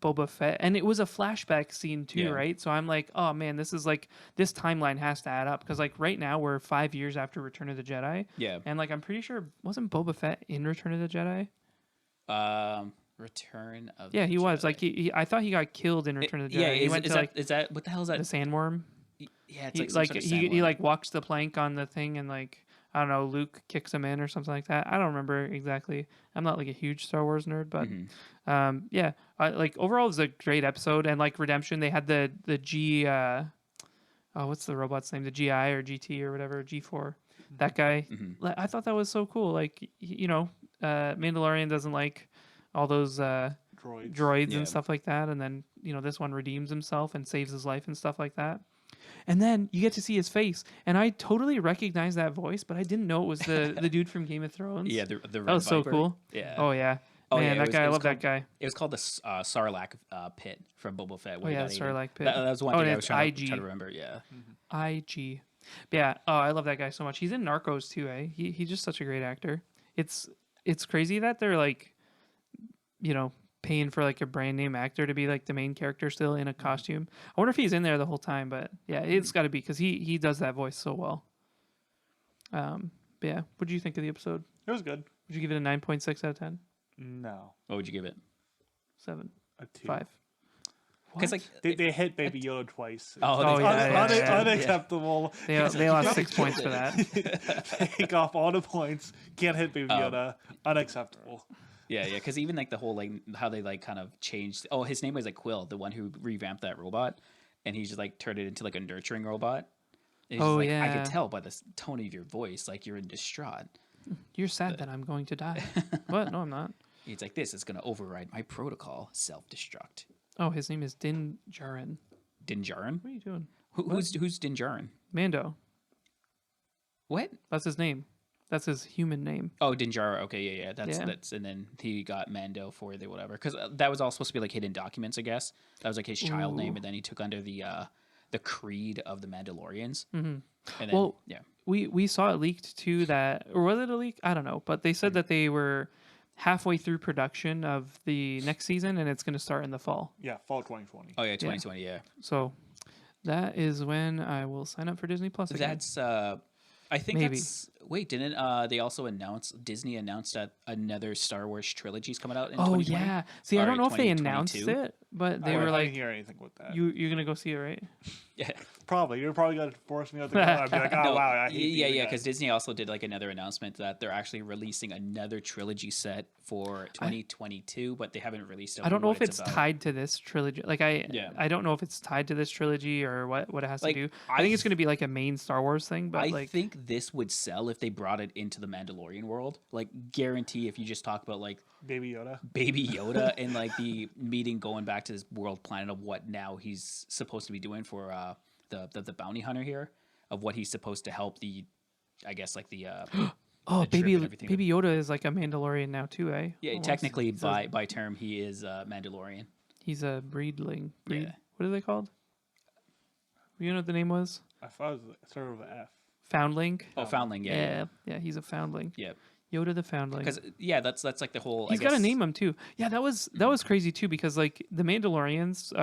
Speaker 1: Boba Fett, and it was a flashback scene too,
Speaker 2: Yeah.
Speaker 1: right? So I'm like, oh man, this is like this timeline has to add up because like right now we're 5 years after Return of the Jedi,
Speaker 2: Yeah.
Speaker 1: and like I'm pretty sure wasn't Boba Fett in Return of the Jedi?
Speaker 2: Return of.
Speaker 1: Yeah,
Speaker 2: the
Speaker 1: he was.
Speaker 2: Jedi.
Speaker 1: Like he I thought he got killed in Return of the Jedi.
Speaker 2: Yeah,
Speaker 1: he went
Speaker 2: is
Speaker 1: to like
Speaker 2: that what the hell is that?
Speaker 1: the sandworm.
Speaker 2: Yeah, it's
Speaker 1: He,
Speaker 2: like some sort of
Speaker 1: he
Speaker 2: sandworm.
Speaker 1: like walks the plank on the thing and like I don't know, Luke kicks him in or something like that. I don't remember exactly. I'm not like a huge Star Wars nerd, but
Speaker 2: Mm-hmm.
Speaker 1: yeah, like overall it was a great episode. And like Redemption, they had the G what's the robot's name? The GI or GT or whatever, G4. That guy.
Speaker 2: Mm-hmm.
Speaker 1: I thought that was so cool. Like Mandalorian doesn't like all those droids
Speaker 2: Yeah.
Speaker 1: and stuff like that, and then this one redeems himself and saves his life and stuff like that. And then you get to see his face, and I totally recognized that voice, but I didn't know it was the dude from Game of Thrones.
Speaker 2: Yeah, the
Speaker 1: that was so
Speaker 2: Viper.
Speaker 1: cool.
Speaker 2: Yeah.
Speaker 1: Oh yeah,
Speaker 2: Oh,
Speaker 1: man,
Speaker 2: yeah, it
Speaker 1: that
Speaker 2: was-
Speaker 1: guy.
Speaker 2: it
Speaker 1: I
Speaker 2: was
Speaker 1: love that
Speaker 2: called-
Speaker 1: guy.
Speaker 2: It was called the Sarlacc pit from Boba Fett.
Speaker 1: Oh
Speaker 2: where he
Speaker 1: yeah,
Speaker 2: got eaten.
Speaker 1: Sarlacc pit.
Speaker 2: That was one
Speaker 1: Oh,
Speaker 2: thing
Speaker 1: and
Speaker 2: I was
Speaker 1: it's
Speaker 2: trying
Speaker 1: IG.
Speaker 2: to remember. Yeah.
Speaker 1: IG. Yeah. Oh, I love that guy so much. He's in Narcos too. He's just such a great actor. It's crazy that they're like, paying for like a brand name actor to be like the main character still in a costume. I wonder if he's in there the whole time, but yeah, it's got to be because he does that voice so well. But yeah, what did you think of the episode?
Speaker 3: It was good.
Speaker 1: Would you give it a 9.6 out of 10?
Speaker 3: No.
Speaker 2: What would you give it?
Speaker 1: 7,
Speaker 3: A 2.
Speaker 1: 5.
Speaker 2: Because like
Speaker 3: They hit Baby Yoda twice.
Speaker 2: Oh,
Speaker 1: Oh, yeah.
Speaker 3: Unacceptable.
Speaker 1: They lost 6 points for that.
Speaker 3: Take off all the points. Can't hit Baby Yoda. Unacceptable.
Speaker 2: Yeah, yeah, because even like the whole like how they like kind of changed. Oh, his name was like Quill, the one who revamped that robot, and he just like turned it into like a nurturing robot. And he's just
Speaker 1: Oh
Speaker 2: like, I could
Speaker 1: yeah,
Speaker 2: tell by the tone of your voice, like you're in distraught.
Speaker 1: you're sad that I'm going to die. What? No, I'm not.
Speaker 2: He's like, this is gonna override my protocol, self destruct.
Speaker 1: Oh, his name is Din Djarin.
Speaker 2: Dinjarin?
Speaker 1: What are you doing?
Speaker 2: Who's Dinjarin?
Speaker 1: Mando.
Speaker 2: What?
Speaker 1: That's his name. That's his human name.
Speaker 2: Oh, Dinjara. Okay, yeah.
Speaker 1: Yeah.
Speaker 2: That's and then he got Mando for the whatever because that was all supposed to be like hidden documents, I guess. That was like his child name,
Speaker 1: Ooh.
Speaker 2: and then he took under the creed of the Mandalorians.
Speaker 1: hmm
Speaker 2: And then,
Speaker 1: Well,
Speaker 2: yeah,
Speaker 1: we saw it leaked too that, or was it a leak? I don't know, but they said that they were halfway through production of the next season and it's going to start in the fall.
Speaker 3: Yeah, fall 2020.
Speaker 2: oh yeah, 2020. Yeah,
Speaker 1: So that is when I will sign up for Disney Plus again.
Speaker 2: that's. I think
Speaker 1: Maybe.
Speaker 2: that's. Wait, didn't they also announce? Disney announced that another Star Wars trilogy is coming out in
Speaker 1: Oh
Speaker 2: 2020?
Speaker 1: yeah. See, I
Speaker 2: Or
Speaker 1: don't know if they
Speaker 2: 2022?
Speaker 1: announced it, but they
Speaker 3: I
Speaker 1: were
Speaker 3: didn't
Speaker 1: like,
Speaker 3: hear anything with that.
Speaker 1: you're gonna go see it, right?
Speaker 2: Yeah.
Speaker 3: Probably. You're probably going to force me out to go. I'd be like, oh,
Speaker 2: No,
Speaker 3: wow. I hate
Speaker 2: yeah,
Speaker 3: these
Speaker 2: yeah,
Speaker 3: guys.
Speaker 2: because Disney also did like another announcement that they're actually releasing another trilogy set for 2022, but they haven't released it.
Speaker 1: I don't know if
Speaker 2: it's
Speaker 1: it's tied to this trilogy. Like
Speaker 2: Yeah.
Speaker 1: I don't know if it's tied to this trilogy or what it has
Speaker 2: Like,
Speaker 1: to do.
Speaker 2: I
Speaker 1: I think it's gonna be like a main Star Wars thing, but
Speaker 2: I
Speaker 1: like
Speaker 2: think this would sell if they brought it into the Mandalorian world. Like, guarantee if you just talk about like
Speaker 3: Baby Yoda.
Speaker 2: Baby Yoda and like the meeting going back to this world planet of what now he's supposed to be doing for the bounty hunter here, of what he's supposed to help the, I guess like the
Speaker 1: oh
Speaker 2: the trip
Speaker 1: baby
Speaker 2: and everything.
Speaker 1: baby Yoda is like a Mandalorian now too, eh?
Speaker 2: Yeah,
Speaker 1: Almost.
Speaker 2: technically
Speaker 1: So
Speaker 2: by term he is Mandalorian.
Speaker 1: he's a breedling.
Speaker 2: Yeah.
Speaker 1: What are they called? You know what the name was?
Speaker 3: I thought it was sort of an F.
Speaker 1: Foundling.
Speaker 2: Oh, foundling, yeah.
Speaker 1: Yeah, he's a foundling.
Speaker 2: Yeah.
Speaker 1: Yoda the foundling.
Speaker 2: Because that's like the whole.
Speaker 1: He's
Speaker 2: I
Speaker 1: got to
Speaker 2: guess,
Speaker 1: name him too. Yeah, that was crazy too because like the Mandalorians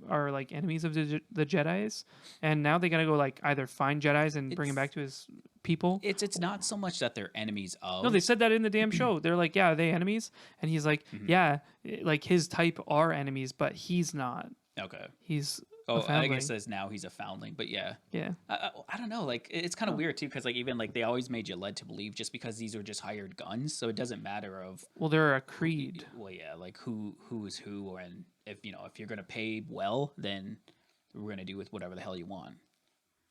Speaker 1: are like enemies of the Jedi's, and now they got to go like either find Jedi's and bring him back to his people.
Speaker 2: It's not so much that they're enemies of.
Speaker 1: No, they said that in the damn show. They're like, yeah, are they enemies? And he's like, yeah, like his type are enemies, but he's not.
Speaker 2: Okay.
Speaker 1: He's
Speaker 2: Oh,
Speaker 1: a
Speaker 2: I
Speaker 1: foundling.
Speaker 2: guess it says now he's a foundling, but yeah.
Speaker 1: Yeah.
Speaker 2: I don't know. Like it's kind of weird too, because like even like they always made you led to believe just because these are just hired guns, so it doesn't matter of
Speaker 1: Well, they're a creed.
Speaker 2: well, yeah, like who is who, and if if you're gonna pay well, then we're gonna do with whatever the hell you want.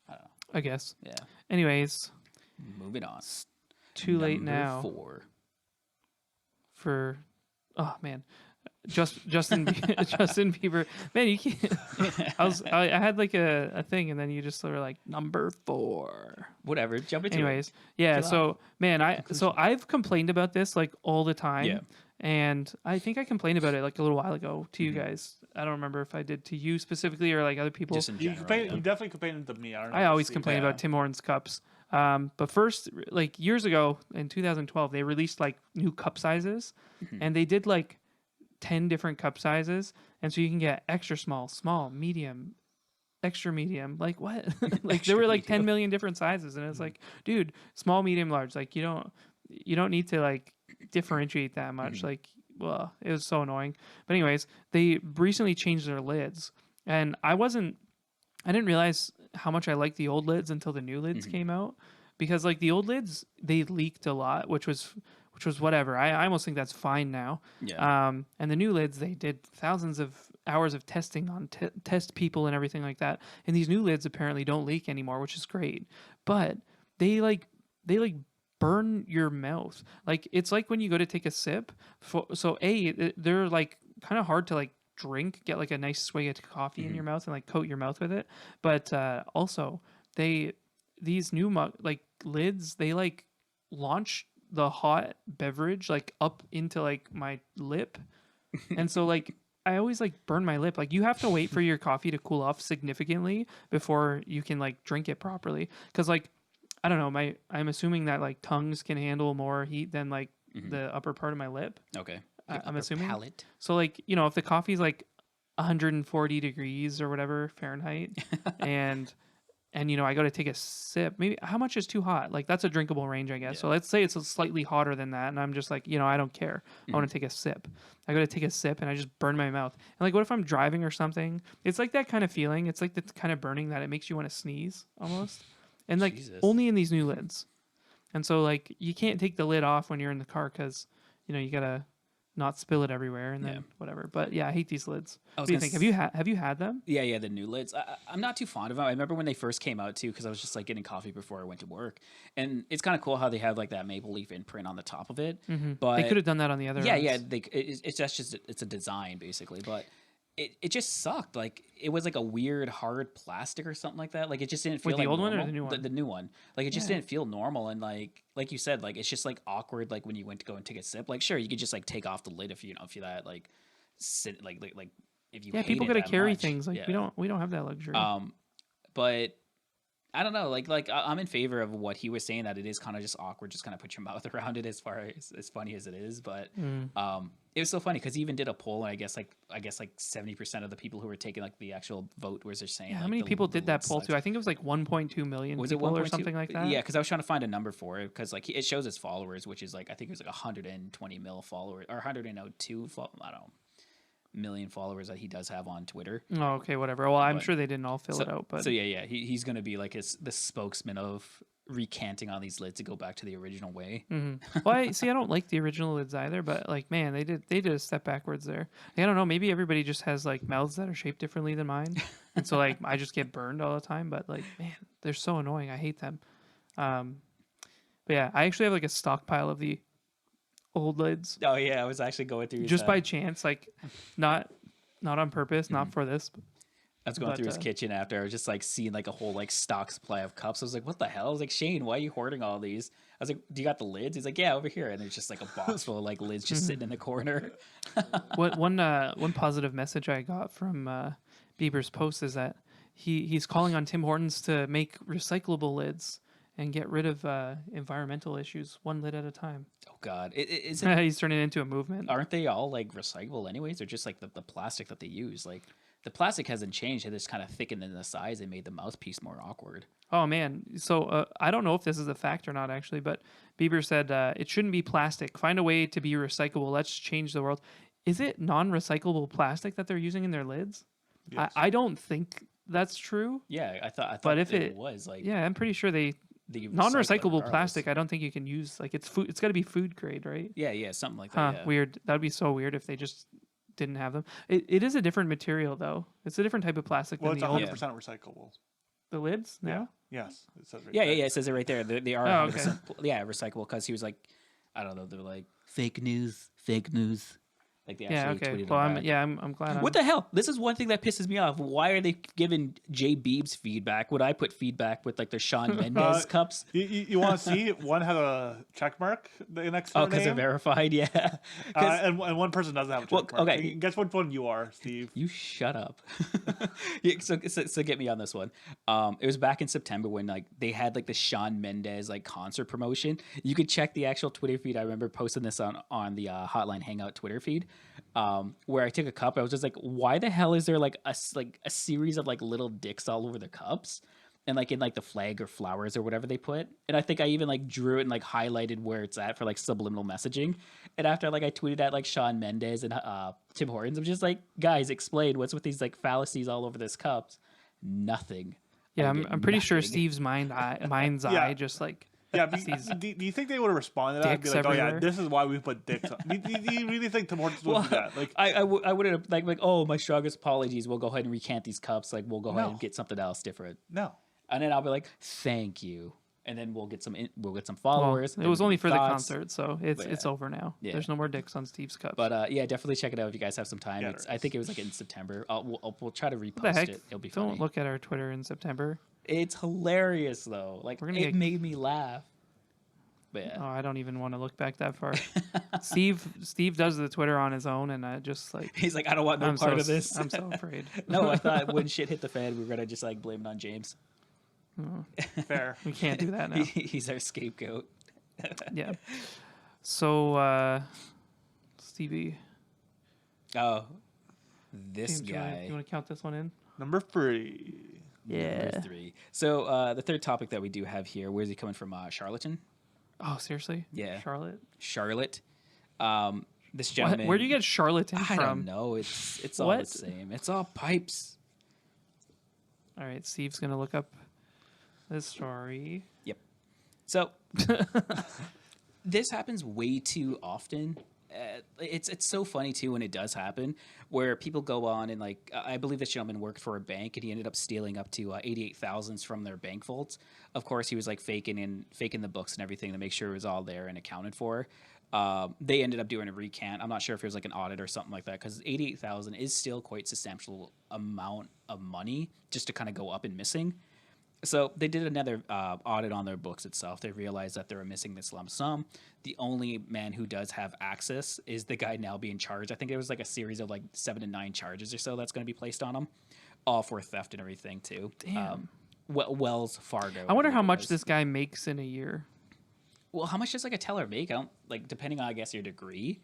Speaker 2: I don't know.
Speaker 1: I guess.
Speaker 2: Yeah.
Speaker 1: Anyways,
Speaker 2: Moving on.
Speaker 1: too late
Speaker 2: Number
Speaker 1: now
Speaker 2: 4.
Speaker 1: for. Oh man, Justin Bieber. Man, you can't. I had like a thing, and then you just sort of like number 4.
Speaker 2: Whatever. Jump into
Speaker 1: Anyways, yeah.
Speaker 2: Chill
Speaker 1: So man, I've complained about this like all the time.
Speaker 2: Yeah.
Speaker 1: And I think I complained about it like a little while ago to you guys. I don't remember if I did to you specifically or like other people.
Speaker 2: Just in
Speaker 3: You,
Speaker 2: general.
Speaker 3: complain,
Speaker 2: yeah.
Speaker 3: you definitely complained to me. I, don't know
Speaker 1: I
Speaker 3: if
Speaker 1: always
Speaker 3: Steve-
Speaker 1: complain
Speaker 2: Yeah.
Speaker 1: about Tim Hortons cups. But first, like years ago in 2012, they released like new cup sizes, and they did like 10 different cup sizes, and so you can get extra small, small, medium, extra medium. Like what? Like there were like 10 million different sizes, and it's like, dude, small, medium, large. Like you don't need to like differentiate that much. Like, well, it was so annoying. But anyways, they recently changed their lids, and I didn't realize how much I liked the old lids until the new lids came out, because like the old lids, they leaked a lot, which was whatever. I almost think that's fine now.
Speaker 2: Yeah.
Speaker 1: And the new lids, they did thousands of hours of testing on test people and everything like that. And these new lids apparently don't leak anymore, which is great. But they burn your mouth. Like it's like when you go to take a sip. They're like kind of hard to like drink, get like a nice swig of coffee in your mouth and like coat your mouth with it. But also these new lids, they like launch the hot beverage like up into like my lip, and so like I always like burn my lip. Like you have to wait for your coffee to cool off significantly before you can like drink it properly, because like I don't know, I'm assuming that like tongues can handle more heat than like the upper part of my lip.
Speaker 2: Okay.
Speaker 1: I'm
Speaker 2: Upper
Speaker 1: assuming.
Speaker 2: palate.
Speaker 1: So like, if the coffee's like 140 degrees or whatever Fahrenheit, and I go to take a sip, maybe how much is too hot? Like that's a drinkable range, I guess.
Speaker 2: Yeah.
Speaker 1: So let's say it's slightly hotter than that, and I'm just like, I don't care. I want to take a sip. I go to take a sip and I just burn my mouth. And like, what if I'm driving or something? It's like that kind of feeling. It's like the kind of burning that it makes you want to sneeze almost. And like
Speaker 2: Jesus.
Speaker 1: only in these new lids. And so like you can't take the lid off when you're in the car because you gotta not spill it everywhere and then
Speaker 2: Yeah.
Speaker 1: whatever. But yeah, I hate these lids.
Speaker 2: I
Speaker 1: What
Speaker 2: was
Speaker 1: do you
Speaker 2: gonna
Speaker 1: think?
Speaker 2: s-
Speaker 1: Have you had them?
Speaker 2: Yeah, the new lids. I'm not too fond of them. I remember when they first came out too, because I was just like getting coffee before I went to work, and it's kind of cool how they have like that maple leaf imprint on the top of it. But
Speaker 1: They could have done that on the other.
Speaker 2: yeah,
Speaker 1: ones.
Speaker 2: it's that's just it's a design basically, but it just sucked. Like it was like a weird hard plastic or something like that. Like it just didn't feel
Speaker 1: Wait, the
Speaker 2: like
Speaker 1: old one or
Speaker 2: normal.
Speaker 1: the new one?
Speaker 2: The new one. Like it just
Speaker 1: Yeah.
Speaker 2: didn't feel normal, and like you said, like it's just like awkward. Like when you went to go and take a sip. Like sure, you could just like take off the lid if if you that like sit like if you
Speaker 1: Yeah,
Speaker 2: hate
Speaker 1: people
Speaker 2: it
Speaker 1: gotta
Speaker 2: that
Speaker 1: carry
Speaker 2: much.
Speaker 1: things like
Speaker 2: Yeah.
Speaker 1: we don't have that luxury.
Speaker 2: But I don't know. I'm in favor of what he was saying, that it is kind of just awkward, just kind of put your mouth around it, as funny as it is. But it was so funny because he even did a poll, and I guess like 70% of the people who were taking like the actual vote was just saying.
Speaker 1: yeah, how
Speaker 2: like,
Speaker 1: many people
Speaker 2: the
Speaker 1: did that
Speaker 2: lid
Speaker 1: poll
Speaker 2: sucks.
Speaker 1: too? I think it was like 1.2 million
Speaker 2: Was it
Speaker 1: people
Speaker 2: 1.2
Speaker 1: or something like that.
Speaker 2: Yeah, because I was trying to find a number for it because like it shows his followers, which is like I think it was like 120 mil followers or 102. I don't know. Million followers that he does have on Twitter.
Speaker 1: Oh, okay, whatever. Well, I'm
Speaker 2: But-
Speaker 1: sure they didn't all fill it out, but
Speaker 2: So yeah, he's gonna be like the spokesman of recanting on these lids to go back to the original way.
Speaker 1: well, I don't like the original lids either, but like, man, they did a step backwards there. I don't know. Maybe everybody just has like mouths that are shaped differently than mine, and so like I just get burned all the time. But like, man, they're so annoying. I hate them. But yeah, I actually have like a stockpile of the old lids
Speaker 2: Oh yeah, I was actually going through
Speaker 1: just by chance, like not on purpose, not for this.
Speaker 2: I was going
Speaker 1: but,
Speaker 2: through his kitchen after I was just like seeing like a whole like stock supply of cups. I was like, what the hell? I was like, Shane, why are you hoarding all these? I was like, do you got the lids? He's like, yeah, over here. And there's just like a box full of like lids just sitting in the corner.
Speaker 1: One positive message I got from Bieber's post is that he's calling on Tim Hortons to make recyclable lids and get rid of environmental issues one lid at a time.
Speaker 2: Oh God, is it?
Speaker 1: He's turning it into a movement.
Speaker 2: Aren't they all like recyclable anyways? Or just like the plastic that they use? Like the plastic hasn't changed. It just kind of thickened in the size and made the mouthpiece more awkward.
Speaker 1: Oh man, so I don't know if this is a fact or not actually, but Bieber said it shouldn't be plastic. Find a way to be recyclable. Let's change the world. Is it non-recyclable plastic that they're using in their lids?
Speaker 3: Yes.
Speaker 1: I don't think that's true.
Speaker 2: Yeah, I thought.
Speaker 1: But if
Speaker 2: it
Speaker 1: it
Speaker 2: was like
Speaker 1: Yeah, I'm pretty sure they
Speaker 2: the
Speaker 1: non-recyclable
Speaker 2: regardless.
Speaker 1: plastic. I don't think you can use like it's food. It's got to be food grade, right?
Speaker 2: Yeah, something like
Speaker 1: Huh?
Speaker 2: that. Yeah.
Speaker 1: Weird. That'd be so weird if they just didn't have them. It is a different material though. It's a different type of plastic
Speaker 3: Well,
Speaker 1: than
Speaker 3: it's
Speaker 1: the old
Speaker 3: 100% recyclable.
Speaker 1: the lids.
Speaker 3: Yeah.
Speaker 1: No.
Speaker 3: Yes. It says right
Speaker 2: Yeah,
Speaker 3: there.
Speaker 2: It says it right there. They are
Speaker 1: Oh,
Speaker 2: 100%, yeah, recyclable because he was like, I don't know, they're like fake news. Like they
Speaker 1: Yeah.
Speaker 2: actually
Speaker 1: Okay.
Speaker 2: tweeted
Speaker 1: Well,
Speaker 2: him
Speaker 1: I'm
Speaker 2: back.
Speaker 1: I'm glad.
Speaker 2: What the hell? This is one thing that pisses me off. Why are they giving Jay Beebs feedback? Would I put feedback with like their Sean Mendez cups?
Speaker 3: You want to see one had a check mark next to
Speaker 2: Oh,
Speaker 3: their
Speaker 2: because they're
Speaker 3: name,
Speaker 2: verified. Yeah. 'Cause-
Speaker 3: and one person doesn't have a check
Speaker 2: Well,
Speaker 3: mark.
Speaker 2: okay.
Speaker 3: Guess which one you are, Steve.
Speaker 2: You shut up. Yeah, so get me on this one. It was back in September when like they had like the Sean Mendez like concert promotion. You could check the actual Twitter feed. I remember posting this on the Hotline Hangout Twitter feed, where I took a cup. I was just like, why the hell is there like a series of like little dicks all over the cups? And like in like the flag or flowers or whatever they put. And I think I even like drew it and like highlighted where it's at for like subliminal messaging. And after like I tweeted at like Sean Mendez and Tim Hortons, I'm just like, guys, explain what's with these like fallacies all over this cups. Nothing.
Speaker 1: Yeah,
Speaker 2: I
Speaker 1: I'm
Speaker 2: get
Speaker 1: pretty sure
Speaker 2: nothing.
Speaker 1: Steve's mind's
Speaker 3: Yeah.
Speaker 1: eye just like
Speaker 3: Yeah, but
Speaker 1: Sees
Speaker 3: do you think they would have responded to that and be
Speaker 1: dicks
Speaker 3: like, "Oh yeah,
Speaker 1: everywhere.
Speaker 3: this is why we put dicks"? Do you really think Tim Hortons would do that? Like,
Speaker 2: I would have like, oh, my strongest apologies. We'll go ahead and recant these cups. Like, we'll go ahead
Speaker 3: No.
Speaker 2: and get something else different.
Speaker 3: no.
Speaker 2: And then I'll be like, thank you. And then we'll get some
Speaker 1: well,
Speaker 2: followers.
Speaker 1: it was only for the
Speaker 2: thoughts.
Speaker 1: concert, so it's
Speaker 2: But
Speaker 1: it's
Speaker 2: yeah.
Speaker 1: over now.
Speaker 2: Yeah.
Speaker 1: There's no more dicks on Steve's cups.
Speaker 2: But yeah, definitely check it out if you guys have some time.
Speaker 3: Yeah,
Speaker 2: It's,
Speaker 3: there
Speaker 2: I think it was like in September. We'll try to
Speaker 1: what the
Speaker 2: repost
Speaker 1: heck?
Speaker 2: it. It'll be
Speaker 1: Don't
Speaker 2: funny.
Speaker 1: look at our Twitter in September.
Speaker 2: It's hilarious though. Like
Speaker 1: We're gonna
Speaker 2: it
Speaker 1: get-
Speaker 2: made me laugh. But
Speaker 1: Oh,
Speaker 2: yeah,
Speaker 1: I don't even want to look back that far. Steve does the Twitter on his own, and I just like
Speaker 2: he's like, I don't want no
Speaker 1: I'm
Speaker 2: part
Speaker 1: so
Speaker 2: of this.
Speaker 1: I'm so afraid.
Speaker 2: No, I thought when shit hit the fan, we were gonna just like blame it on James.
Speaker 3: Fair.
Speaker 1: We can't do that now.
Speaker 2: He's our scapegoat.
Speaker 1: Yeah. So Stevie,
Speaker 2: Oh, this
Speaker 1: James,
Speaker 2: guy.
Speaker 1: you want to count this one in?
Speaker 3: Number 3.
Speaker 2: Number 3. So the third topic that we do have here, where's he coming from? Charlatan?
Speaker 1: Oh, seriously?
Speaker 2: Yeah.
Speaker 1: Charlotte.
Speaker 2: Charlotte. This
Speaker 1: What?
Speaker 2: gentleman.
Speaker 1: Where do you get charlatan
Speaker 2: I
Speaker 1: from?
Speaker 2: don't know. It's all the
Speaker 1: What?
Speaker 2: same. It's all pipes.
Speaker 1: All right, Steve's gonna look up this story.
Speaker 2: Yep. So this happens way too often it's so funny too when it does happen, where people go on and like I believe this gentleman worked for a bank and he ended up stealing up to 88,000 from their bank vaults. Of course, he was like faking the books and everything to make sure it was all there and accounted for. They ended up doing a recant. I'm not sure if it was like an audit or something like that, because 88,000 is still quite substantial amount of money just to kind of go up and missing. So they did another audit on their books itself. They realized that they were missing this lump sum. The only man who does have access is the guy now being charged. I think it was like a series of like 7 to 9 charges or so that's going to be placed on him, all for theft and everything too.
Speaker 1: Damn.
Speaker 2: Wells Fargo.
Speaker 1: I wonder how
Speaker 2: it
Speaker 1: much
Speaker 2: was.
Speaker 1: this guy makes in a year.
Speaker 2: Well, how much does like a teller make? I don't like, depending on I guess your degree.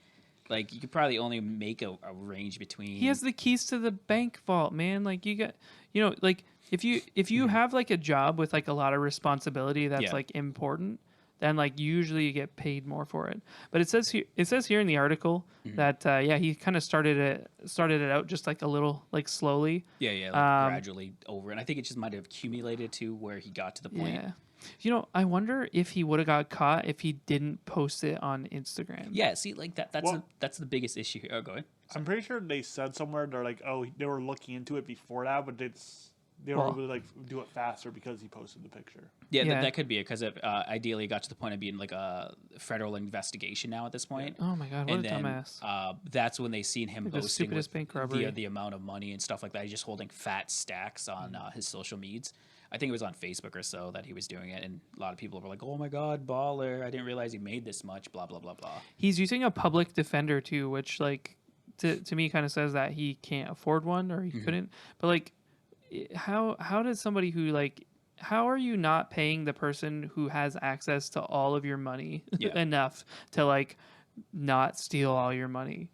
Speaker 2: Like you could probably only make a range between.
Speaker 1: He has the keys to the bank vault, man. Like you got, like if you have like a job with like a lot of responsibility that's
Speaker 2: Yeah.
Speaker 1: like important, then like usually you get paid more for it. But it says here in the article that he kind of started it out just like a little like slowly.
Speaker 2: Yeah, like gradually over, and I think it just might have accumulated to where he got to the point.
Speaker 1: Yeah. I wonder if he would have got caught if he didn't post it on Instagram.
Speaker 2: Yeah, see, like that's the biggest issue here. Oh, go ahead.
Speaker 3: I'm pretty sure they said somewhere they're like, oh, they were looking into it before that, but they were
Speaker 1: Well-
Speaker 3: able to like do it faster because he posted the picture.
Speaker 2: Yeah,
Speaker 1: Yeah.
Speaker 2: That could be it, because it ideally got to the point of being like a federal investigation now at this point.
Speaker 1: Oh my god, what
Speaker 2: And
Speaker 1: a
Speaker 2: then
Speaker 1: dumbass.
Speaker 2: that's when they seen him
Speaker 1: Like the
Speaker 2: boasting
Speaker 1: stupidest
Speaker 2: with
Speaker 1: bank robbery.
Speaker 2: the amount of money and stuff like that. He's just holding fat stacks on his social medias. I think it was on Facebook or so that he was doing it, and a lot of people were like, "Oh my god, baller! I didn't realize he made this much." Blah blah blah blah.
Speaker 1: He's using a public defender too, which like to me kind of says that he can't afford one or he couldn't. But like, how does somebody who like how are you not paying the person who has access to all of your money
Speaker 2: Yeah.
Speaker 1: enough to like not steal all your money?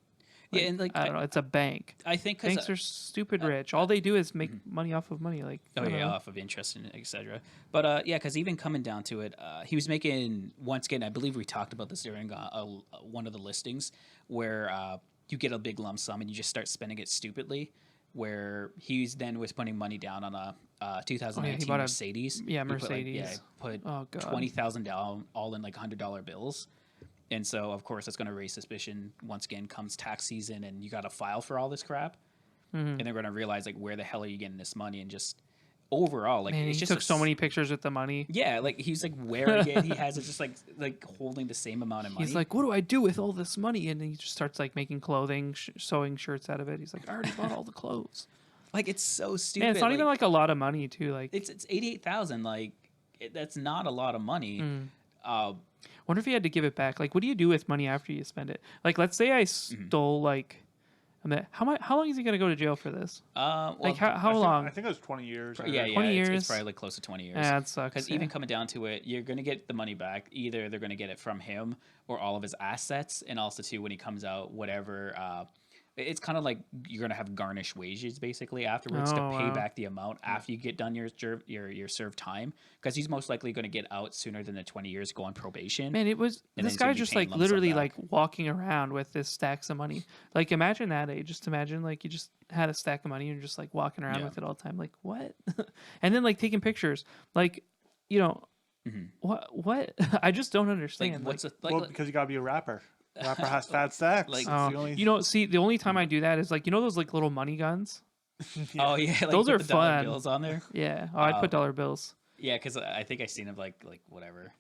Speaker 2: Yeah, and like
Speaker 1: I don't know. It's a bank.
Speaker 2: I think
Speaker 1: Banks are stupid rich. All they do is make money off of money. Like I
Speaker 2: Oh
Speaker 1: don't
Speaker 2: yeah,
Speaker 1: know.
Speaker 2: off of interest and etc. But yeah, because even coming down to it, he was making, once again, I believe we talked about this during one of the listings, where you get a big lump sum and you just start spending it stupidly. Where he's then was putting money down on a 2019
Speaker 1: bought a-
Speaker 2: Mercedes.
Speaker 1: yeah,
Speaker 2: He put, like,
Speaker 1: Mercedes.
Speaker 2: put
Speaker 1: Oh, God.
Speaker 2: $20,000 down, all in like $100 bills. And so, of course, that's going to raise suspicion. Once again, comes tax season, and you got to file for all this crap, and they're going to realize like, where the hell are you getting this money? And just overall, like,
Speaker 1: Man,
Speaker 2: it's
Speaker 1: he
Speaker 2: just
Speaker 1: took so many pictures with the money.
Speaker 2: Yeah, like he's like wearing it. He has it just like holding the same amount of money.
Speaker 1: He's like, what do I do with all this money? And he just starts like making clothing, sewing shirts out of it. He's like, I already bought all the clothes.
Speaker 2: like it's so stupid.
Speaker 1: Man, it's not even like a lot of money too. Like,
Speaker 2: it's 88,000. Like that's not a lot of money.
Speaker 1: wonder if he had to give it back. Like, what do you do with money after you spend it? Like, let's say I stole like, how long is he gonna go to jail for this?
Speaker 2: Well,
Speaker 1: Like, how long?
Speaker 3: I think it was 20 years.
Speaker 2: yeah,
Speaker 1: 20
Speaker 2: it's
Speaker 1: years?
Speaker 2: probably like close to 20 years.
Speaker 1: Yeah, that sucks.
Speaker 2: Because even coming down to it, you're going to get the money back. Either they're going to get it from him or all of his assets. And also, too, when he comes out, whatever, it's kind of like you're going to have garnished wages basically afterwards to
Speaker 1: Oh,
Speaker 2: pay
Speaker 1: wow.
Speaker 2: back the amount after you get done your served time. Because he's most likely going to get out sooner than the 20 years, go on probation.
Speaker 1: Man, it was
Speaker 2: And then
Speaker 1: this
Speaker 2: he's gonna
Speaker 1: guy
Speaker 2: be
Speaker 1: just
Speaker 2: paying
Speaker 1: like
Speaker 2: lump sum
Speaker 1: literally
Speaker 2: back.
Speaker 1: like walking around with this stacks of money. Like, imagine that age. Just imagine like you just had a stack of money and you're just like walking around
Speaker 2: Yeah.
Speaker 1: with it all the time. Like, what? And then like taking pictures. Like, what? I just don't understand.
Speaker 2: like, what's
Speaker 1: like,
Speaker 2: a, like,
Speaker 3: Well, because you gotta be a rapper. Rapper has fat stacks.
Speaker 2: Like-
Speaker 3: It's the only-
Speaker 1: see, the only time I do that is like those like little money guns.
Speaker 2: oh yeah, like
Speaker 1: Those
Speaker 2: put
Speaker 1: are
Speaker 2: the dollar
Speaker 1: fun.
Speaker 2: bills on there.
Speaker 1: Yeah. Oh, I'd put dollar bills.
Speaker 2: Yeah, because I think I seen him like whatever.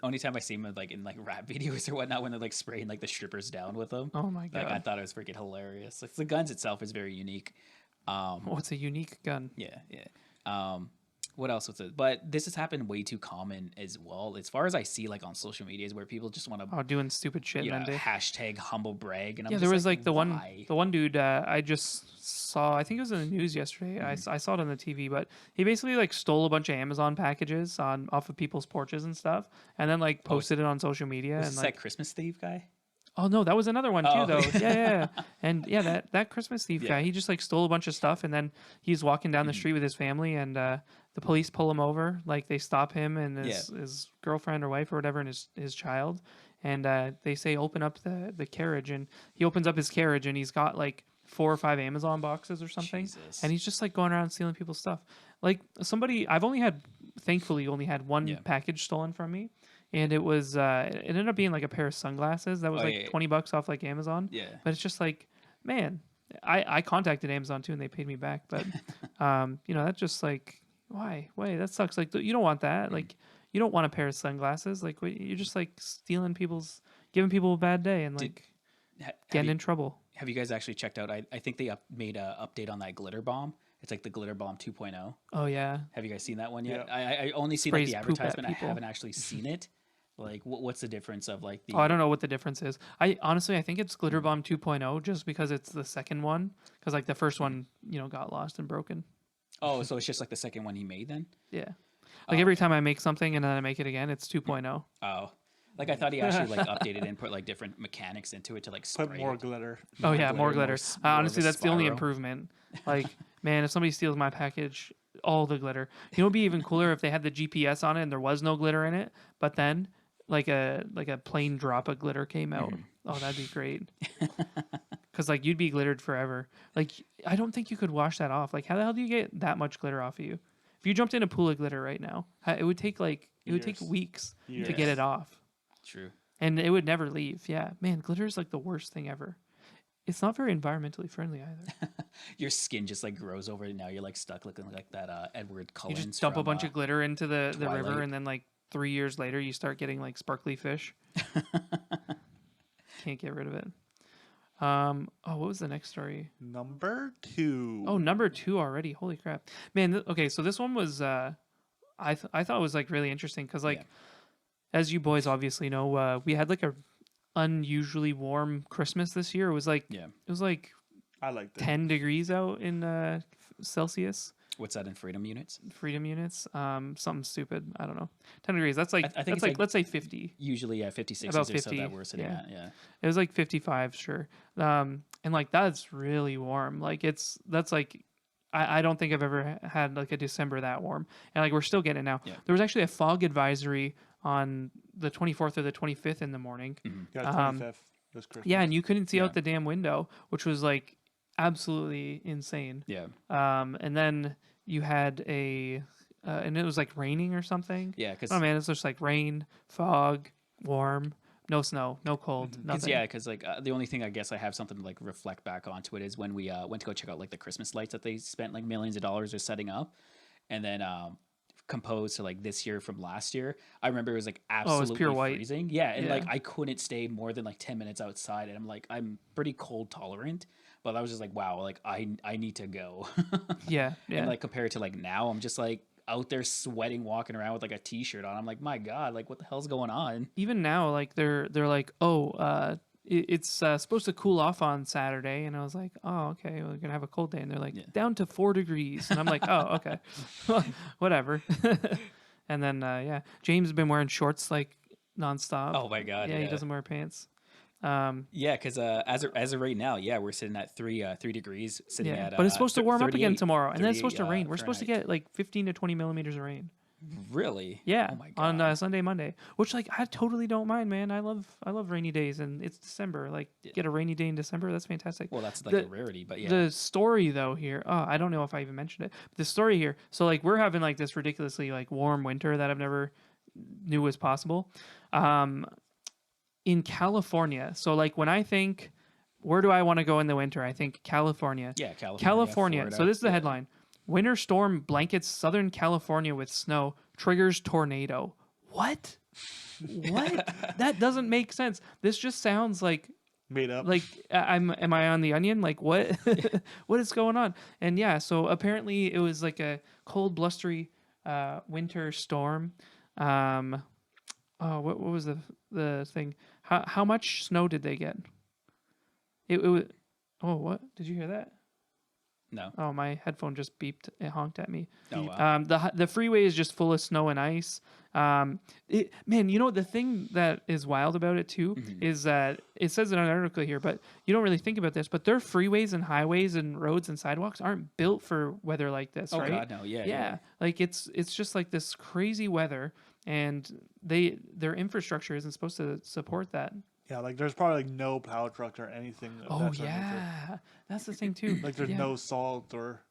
Speaker 2: Only time I see him like in like rap videos or whatnot when they're like spraying like the strippers down with them.
Speaker 1: Oh my god.
Speaker 2: Like I thought it was freaking hilarious. Like the guns itself is very unique.
Speaker 1: What's a unique gun?
Speaker 2: Yeah. What else was it? But this has happened way too common as well. As far as I see, like on social media, is where people just want to
Speaker 1: Oh, doing stupid shit.
Speaker 2: you know,
Speaker 1: And then
Speaker 2: hashtag Humblebrag. And I'm
Speaker 1: yeah,
Speaker 2: just
Speaker 1: there was like the
Speaker 2: why?
Speaker 1: one dude I just saw. I think it was in the news yesterday.
Speaker 2: Mm-hmm.
Speaker 1: I saw it on the TV, but he basically like stole a bunch of Amazon packages off of people's porches and stuff, and then like posted it on social media.
Speaker 2: Was
Speaker 1: And
Speaker 2: this
Speaker 1: like,
Speaker 2: that Christmas thief guy?
Speaker 1: oh no, that was another one too
Speaker 2: Oh.
Speaker 1: though. Yeah. And yeah, that Christmas thief
Speaker 2: Yeah.
Speaker 1: guy, he just like stole a bunch of stuff, and then he's walking down the street with his family, and the police pull him over. Like they stop him and his girlfriend or wife or whatever, and his child, and they say open up the carriage, and he opens up his carriage, and he's got like 4 or 5 Amazon boxes or something,
Speaker 2: Jesus.
Speaker 1: and he's just like going around stealing people's stuff. Like thankfully only had one
Speaker 2: Yeah.
Speaker 1: package stolen from me, and it was it ended up being like a pair of sunglasses that was
Speaker 2: Oh,
Speaker 1: like
Speaker 2: yeah, yeah.
Speaker 1: $20 off like Amazon.
Speaker 2: Yeah.
Speaker 1: But it's just like, man, I contacted Amazon too and they paid me back. But you know, that's just like, why? That sucks. Like you don't want that. Like you don't want a pair of sunglasses. Like you're just like stealing giving people a bad day and like getting in trouble.
Speaker 2: Have you guys actually checked out? I think they made a update on that glitter bomb. It's like the glitter bomb 2.0.
Speaker 1: Oh yeah.
Speaker 2: Have you guys seen that one yet?
Speaker 3: Yeah.
Speaker 2: I only see like
Speaker 1: Sprays
Speaker 2: the
Speaker 1: poop at
Speaker 2: advertisement. I
Speaker 1: people.
Speaker 2: haven't actually seen it. Like, what's the difference of like the?
Speaker 1: Oh, I don't know what the difference is. I honestly, I think it's Glitter Bomb 2.0 just because it's the second one. Because like the first one, you know, got lost and broken.
Speaker 2: Oh, so it's just like the second one he made then?
Speaker 1: Yeah. Like every time I make something and then I make it again, it's 2.0.
Speaker 2: Oh, like I thought he actually like updated and put like different mechanics into it to like spray
Speaker 3: Put more
Speaker 2: it.
Speaker 3: glitter.
Speaker 1: Oh yeah, more glitter.
Speaker 2: more of
Speaker 1: Honestly,
Speaker 2: a
Speaker 1: that's the only
Speaker 2: spiral.
Speaker 1: improvement. Like, man, if somebody steals my package, all the glitter. You know, it'd be even cooler if they had the GPS on it and there was no glitter in it, but then like a plain drop of glitter came out. Oh, that'd be great. Because like you'd be glittered forever. Like I don't think you could wash that off. Like how the hell do you get that much glitter off of you? If you jumped in a pool of glitter right now, it would take
Speaker 3: Years.
Speaker 1: weeks to
Speaker 3: Years.
Speaker 1: get it off,
Speaker 2: True.
Speaker 1: and it would never leave. Yeah, man, glitter is like the worst thing ever. It's not very environmentally friendly either.
Speaker 2: Your skin just like grows over it. Now you're like stuck looking like that Edward
Speaker 1: You
Speaker 2: Cullen.
Speaker 1: just dump a bunch of glitter into the river,
Speaker 2: Twilight.
Speaker 1: and then like 3 years later, you start getting like sparkly fish. Can't get rid of it. Oh, what was the next story?
Speaker 3: Number 2.
Speaker 1: Oh, number 2 already. Holy crap, man! Okay, so this one was I thought it was like really interesting because like as you boys obviously know, we had like a unusually warm Christmas this year. It was like
Speaker 3: I like that.
Speaker 1: 10 degrees out in Celsius.
Speaker 2: What's that in freedom units?
Speaker 1: Freedom units, something stupid. I don't know. 10 degrees. That's like
Speaker 2: I think
Speaker 1: that's
Speaker 2: it's
Speaker 1: like,
Speaker 2: like
Speaker 1: let's say 50.
Speaker 2: Usually, 56
Speaker 1: About
Speaker 2: or so
Speaker 1: 50,
Speaker 2: that we're sitting
Speaker 1: yeah.
Speaker 2: at. Yeah.
Speaker 1: It was like 55, sure. And like that's really warm. Like that's like I don't think I've ever had like a December that warm. And like we're still getting it now.
Speaker 2: Yeah.
Speaker 1: There was actually a fog advisory on the 24th or the 25th in the morning.
Speaker 3: Yeah, 25th. This Christmas.
Speaker 1: Yeah, and you couldn't see
Speaker 2: Yeah.
Speaker 1: out the damn window, which was like absolutely insane.
Speaker 2: Yeah.
Speaker 1: And then you had and it was like raining or something.
Speaker 2: Yeah. Because
Speaker 1: Oh man, it's just like rain, fog, warm, no snow, no cold, nothing.
Speaker 2: because like the only thing I guess I have something to like reflect back onto it is when we went to go check out like the Christmas lights that they spent like millions of dollars or setting up, and then composed to like this year from last year. I remember it was like absolutely
Speaker 1: pure white.
Speaker 2: freezing. Yeah, and
Speaker 1: Yeah.
Speaker 2: like I couldn't stay more than like 10 minutes outside, and I'm pretty cold tolerant, but I was just like, wow, like I need to go.
Speaker 1: Yeah, yeah.
Speaker 2: And like compared to like now, I'm just like out there sweating, walking around with like a t-shirt on. I'm like, my God, like what the hell's going on?
Speaker 1: Even now, like they're like, oh, it's supposed to cool off on Saturday, and I was like, oh, okay, we're gonna have a cold day, and they're like down to 4 degrees, and I'm like, oh, okay, whatever. And then James has been wearing shorts like nonstop.
Speaker 2: Oh my God.
Speaker 1: yeah, he doesn't wear pants.
Speaker 2: Yeah, because as of right now, yeah, we're sitting at 3 degrees, sitting
Speaker 1: Yeah,
Speaker 2: at.
Speaker 1: but it's supposed to warm up again
Speaker 2: 38
Speaker 1: tomorrow, and then it's supposed to
Speaker 2: 38,
Speaker 1: rain. We're supposed to
Speaker 2: Fahrenheit.
Speaker 1: get like 15 to 20 millimeters of rain.
Speaker 2: Really?
Speaker 1: Yeah,
Speaker 2: Oh my God.
Speaker 1: on Sunday, Monday, which like I totally don't mind, man. I love rainy days, and it's December. Like get a rainy day in December, that's fantastic.
Speaker 2: Well, that's like a rarity, but yeah.
Speaker 1: The story though here, I don't know if I even mentioned it. But the story here, so like we're having like this ridiculously like warm winter that I've never knew was possible. In California, so like when I think, where do I want to go in the winter? I think California.
Speaker 2: Yeah, California.
Speaker 1: California.
Speaker 2: Florida.
Speaker 1: So this is the
Speaker 2: Yeah.
Speaker 1: headline: Winter storm blankets Southern California with snow, triggers tornado. What? What? That doesn't make sense. This just sounds like
Speaker 3: Made up.
Speaker 1: am I on the Onion? Like what? What is going on? And yeah, so apparently it was like a cold, blustery winter storm. What was the thing? How much snow did they get? It was. Oh, what? Did you hear that?
Speaker 2: No.
Speaker 1: Oh, my headphone just beeped. It honked at me.
Speaker 2: Oh, wow.
Speaker 1: The freeway is just full of snow and ice. Man, you know the thing that is wild about it too is that it says it on an article here, but you don't really think about this. But their freeways and highways and roads and sidewalks aren't built for weather like this,
Speaker 2: Oh,
Speaker 1: right?
Speaker 2: God, no. Yeah.
Speaker 1: Yeah, like it's just like this crazy weather, and their infrastructure isn't supposed to support that.
Speaker 3: Yeah, like there's probably like no plow truck or anything. of
Speaker 1: Oh
Speaker 3: that sort of nature.
Speaker 1: yeah, that's the thing too.
Speaker 3: Like there's
Speaker 1: Yeah.
Speaker 3: no salt or.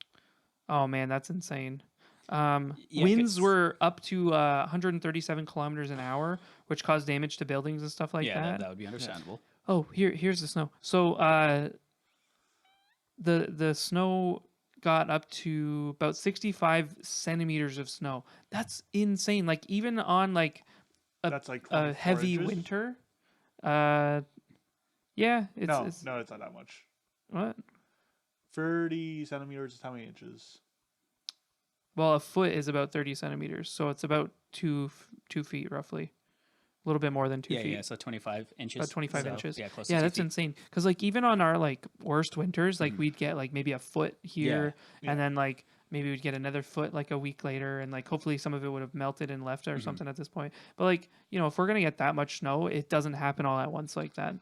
Speaker 1: Oh man, that's insane.
Speaker 2: Yeah,
Speaker 1: Winds
Speaker 2: 'cause-
Speaker 1: were up to 137 kilometers an hour, which caused damage to buildings and stuff like
Speaker 2: yeah,
Speaker 1: that.
Speaker 2: that would be understandable.
Speaker 1: Oh, here's the snow. So the snow got up to about 65 centimeters of snow. That's insane. Like even on like
Speaker 3: That's like
Speaker 1: a
Speaker 3: 24
Speaker 1: heavy
Speaker 3: inches?
Speaker 1: winter. Yeah,
Speaker 3: No,
Speaker 1: it's
Speaker 3: no, it's not that much.
Speaker 1: what?
Speaker 3: 30 centimeters is how many inches?
Speaker 1: Well, a foot is about 30 centimeters, so it's about 2 feet roughly. A little bit more than 2
Speaker 2: Yeah,
Speaker 1: feet.
Speaker 2: yeah. So 25 inches.
Speaker 1: About 25
Speaker 2: so,
Speaker 1: inches.
Speaker 2: Yeah, close to
Speaker 1: Yeah,
Speaker 2: 2
Speaker 1: that's
Speaker 2: feet.
Speaker 1: insane. Because like even on our like worst winters, like we'd get like maybe a foot here,
Speaker 3: Yeah.
Speaker 1: and then like maybe we'd get another foot like a week later, and like hopefully some of it would have melted and left or something at this point. But like if we're gonna get that much snow, it doesn't happen all at once like that.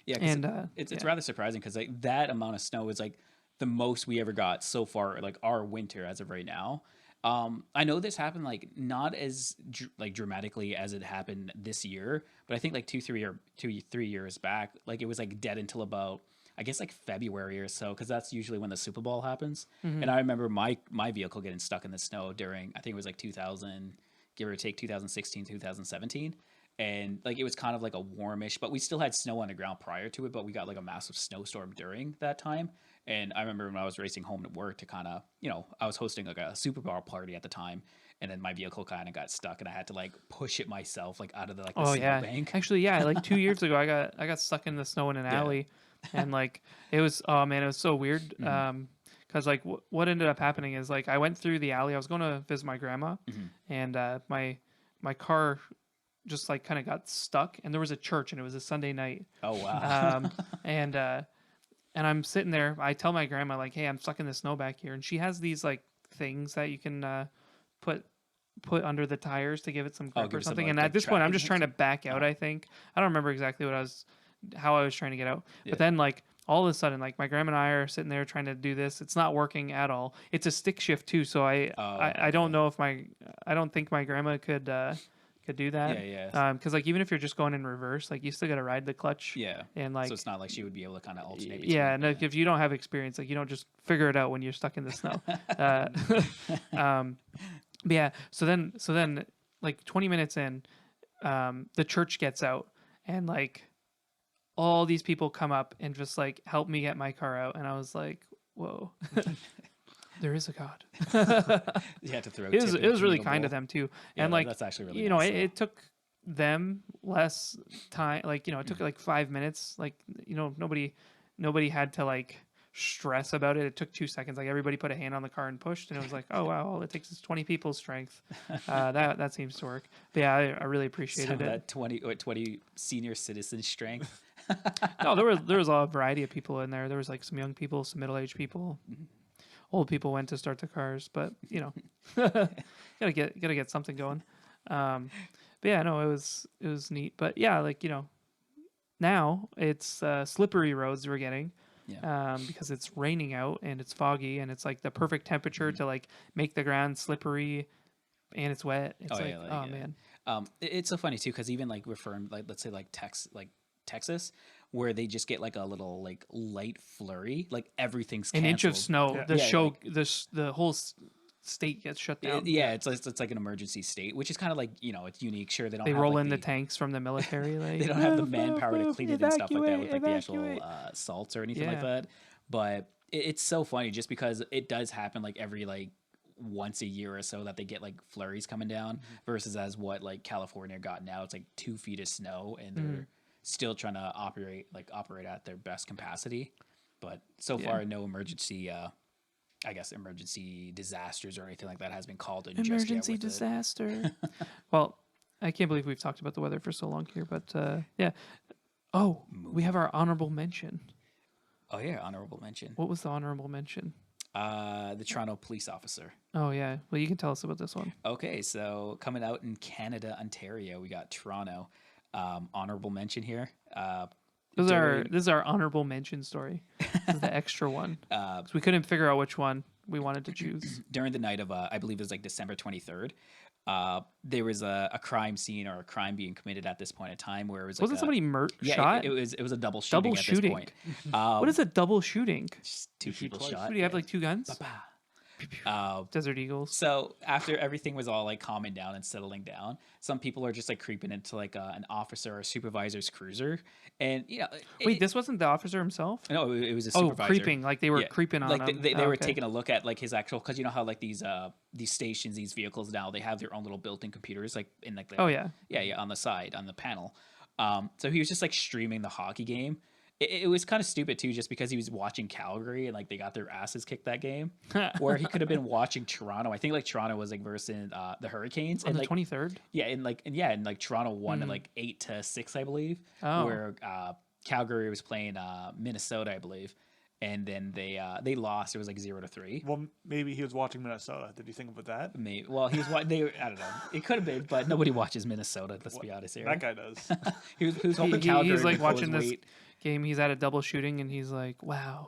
Speaker 2: Yeah, 'cause
Speaker 1: And
Speaker 2: it's
Speaker 1: yeah.
Speaker 2: rather surprising because like that amount of snow is like the most we ever got so far, like our winter as of right now. I know this happened like not as like dramatically as it happened this year, but I think like 2-3 years back, like it was like dead until about I guess like February or so, because that's usually when the Super Bowl happens. And I remember my vehicle getting stuck in the snow during I think it was like 2000, give or take 2016, 2017. And like it was kind of like a warmish, but we still had snow on the ground prior to it, but we got like a massive snowstorm during that time. And I remember when I was racing home to work to kind of, I was hosting like a Super Bowl party at the time, and then my vehicle kind of got stuck, and I had to like push it myself like out of the
Speaker 1: Oh yeah,
Speaker 2: snowbank.
Speaker 1: actually yeah, like 2 years ago I got stuck in the snow in an alley, and like it was oh man it was so weird. Because like what ended up happening is like I went through the alley. I was going to visit my grandma, and my car just like kind of got stuck, and there was a church, and it was a Sunday night.
Speaker 2: Oh wow.
Speaker 1: And I'm sitting there. I tell my grandma like, "Hey, I'm stuck in the snow back here," and she has these like things that you can put under the tires to give it some grip
Speaker 2: give
Speaker 1: or
Speaker 2: it some,
Speaker 1: something.
Speaker 2: like,
Speaker 1: And
Speaker 2: the
Speaker 1: at this point, I'm
Speaker 2: traction
Speaker 1: just trying to back out. I think I don't remember exactly how I was trying to get out. But then like all of a sudden, like my grandma and I are sitting there trying to do this. It's not working at all. It's a stick shift too, so I don't know if I don't think my grandma could do that.
Speaker 2: Yeah.
Speaker 1: Because like even if you're just going in reverse, like you still got to ride the clutch.
Speaker 2: Yeah.
Speaker 1: And like
Speaker 2: So it's not like she would be able to kind of alternate.
Speaker 1: yeah,
Speaker 2: between,
Speaker 1: and if you don't have experience, like you don't just figure it out when you're stuck in the snow. But yeah, so then like 20 minutes in, the church gets out, and like all these people come up and just like help me get my car out, and I was like, whoa. There is a God.
Speaker 2: you had to throw.
Speaker 1: It was really kind of
Speaker 2: them.
Speaker 1: them too,
Speaker 2: Yeah,
Speaker 1: and like
Speaker 2: that's actually really
Speaker 1: nice,
Speaker 2: nice,
Speaker 1: it took them less time. Like it took like 5 minutes. Like nobody had to like stress about it. It took 2 seconds. Like everybody put a hand on the car and pushed, and it was like, oh wow, all it takes is 20 people's strength. That seems to work. But yeah, I really appreciated
Speaker 2: Some of
Speaker 1: it.
Speaker 2: that 20 senior citizen strength.
Speaker 1: No, there was a variety of people in there. There was like some young people, some middle aged people. Old people went to start the cars, but gotta get something going. But yeah, no, it was neat. But yeah, like now it's slippery roads we're getting, because it's raining out and it's foggy and it's like the perfect temperature to like make the ground slippery, and it's wet. It's man.
Speaker 2: It's so funny too because even like referring like let's say like Texas, where they just get like a little like light flurry, like everything's canceled.
Speaker 1: An inch of snow.
Speaker 3: Yeah.
Speaker 1: The
Speaker 2: Yeah,
Speaker 1: show,
Speaker 2: like-
Speaker 1: the whole state gets shut down.
Speaker 2: It's like an emergency state, which is kind of like it's unique. Sure, they don't.
Speaker 1: They
Speaker 2: have,
Speaker 1: roll
Speaker 2: like,
Speaker 1: in the tanks from the military. Like,
Speaker 2: they don't have the manpower to clean it and stuff like that with like the actual
Speaker 1: evacuate.
Speaker 2: salts or anything like
Speaker 1: Yeah.
Speaker 2: that. But it's so funny just because it does happen like every like once a year or so that they get like flurries coming down versus as what like California got now. It's like 2 feet of snow and they're still trying to operate at their best capacity. But so far, no emergency. I guess emergency disasters or anything like that has been called in
Speaker 1: Emergency
Speaker 2: just yet with it.
Speaker 1: disaster. Well, I can't believe we've talked about the weather for so long here, but yeah. Oh, we have our honorable mention.
Speaker 2: Oh yeah, honorable mention.
Speaker 1: What was the honorable mention?
Speaker 2: The Toronto police officer.
Speaker 1: Oh yeah. Well, you can tell us about this one.
Speaker 2: Okay, so coming out in Canada, Ontario, we got Toronto. Honorable mention here.
Speaker 1: This is our honorable mention story. This is the extra one. So we couldn't figure out which one we wanted to choose.
Speaker 2: During the night of, I believe it was like December 23rd, there was a crime scene or a crime being committed at this point in time where it was
Speaker 1: Wasn't
Speaker 2: like
Speaker 1: somebody
Speaker 2: yeah,
Speaker 1: shot?
Speaker 2: it was a double shooting
Speaker 1: Double
Speaker 2: at
Speaker 1: shooting.
Speaker 2: this point.
Speaker 1: What is a double shooting?
Speaker 2: Just two
Speaker 3: You shoot
Speaker 2: people
Speaker 3: twice.
Speaker 2: shot.
Speaker 1: Do you have like two guns?
Speaker 2: Ba-ba.
Speaker 1: Desert Eagles.
Speaker 2: So after everything was all like calming down and settling down, some people are just like creeping into like an officer or supervisor's cruiser, and
Speaker 1: Wait, this wasn't the officer himself?
Speaker 2: no, it was a
Speaker 1: Oh,
Speaker 2: supervisor.
Speaker 1: creeping. Like they were
Speaker 2: Yeah.
Speaker 1: creeping on
Speaker 2: like
Speaker 1: him.
Speaker 2: they
Speaker 1: Oh,
Speaker 2: were
Speaker 1: okay.
Speaker 2: taking a look at like his actual, because you know how like these stations, these vehicles now, they have their own little built-in computers like in like the,
Speaker 1: Oh, yeah.
Speaker 2: yeah on the side on the panel. So he was just like streaming the hockey game. It was kind of stupid too, just because he was watching Calgary and like they got their asses kicked that game, where he could have been watching Toronto. I think like Toronto was like versus the Hurricanes
Speaker 1: On
Speaker 2: and
Speaker 1: the
Speaker 2: like
Speaker 1: 23rd?
Speaker 2: yeah, and like Toronto won at like 8-6, I believe.
Speaker 1: Oh.
Speaker 2: Where Calgary was playing Minnesota, I believe, and then they lost. It was like 0-3.
Speaker 3: Well, maybe he was watching Minnesota. Did you think about that?
Speaker 2: Maybe. Well, he was they. I don't know. It could have been, but nobody watches Minnesota. Let's be honest here.
Speaker 3: That guy does.
Speaker 2: he was hoping Calgary
Speaker 1: He's like
Speaker 2: would pull his
Speaker 1: watching this
Speaker 2: weight.
Speaker 1: game. He's at a double shooting, and he's like, "Wow."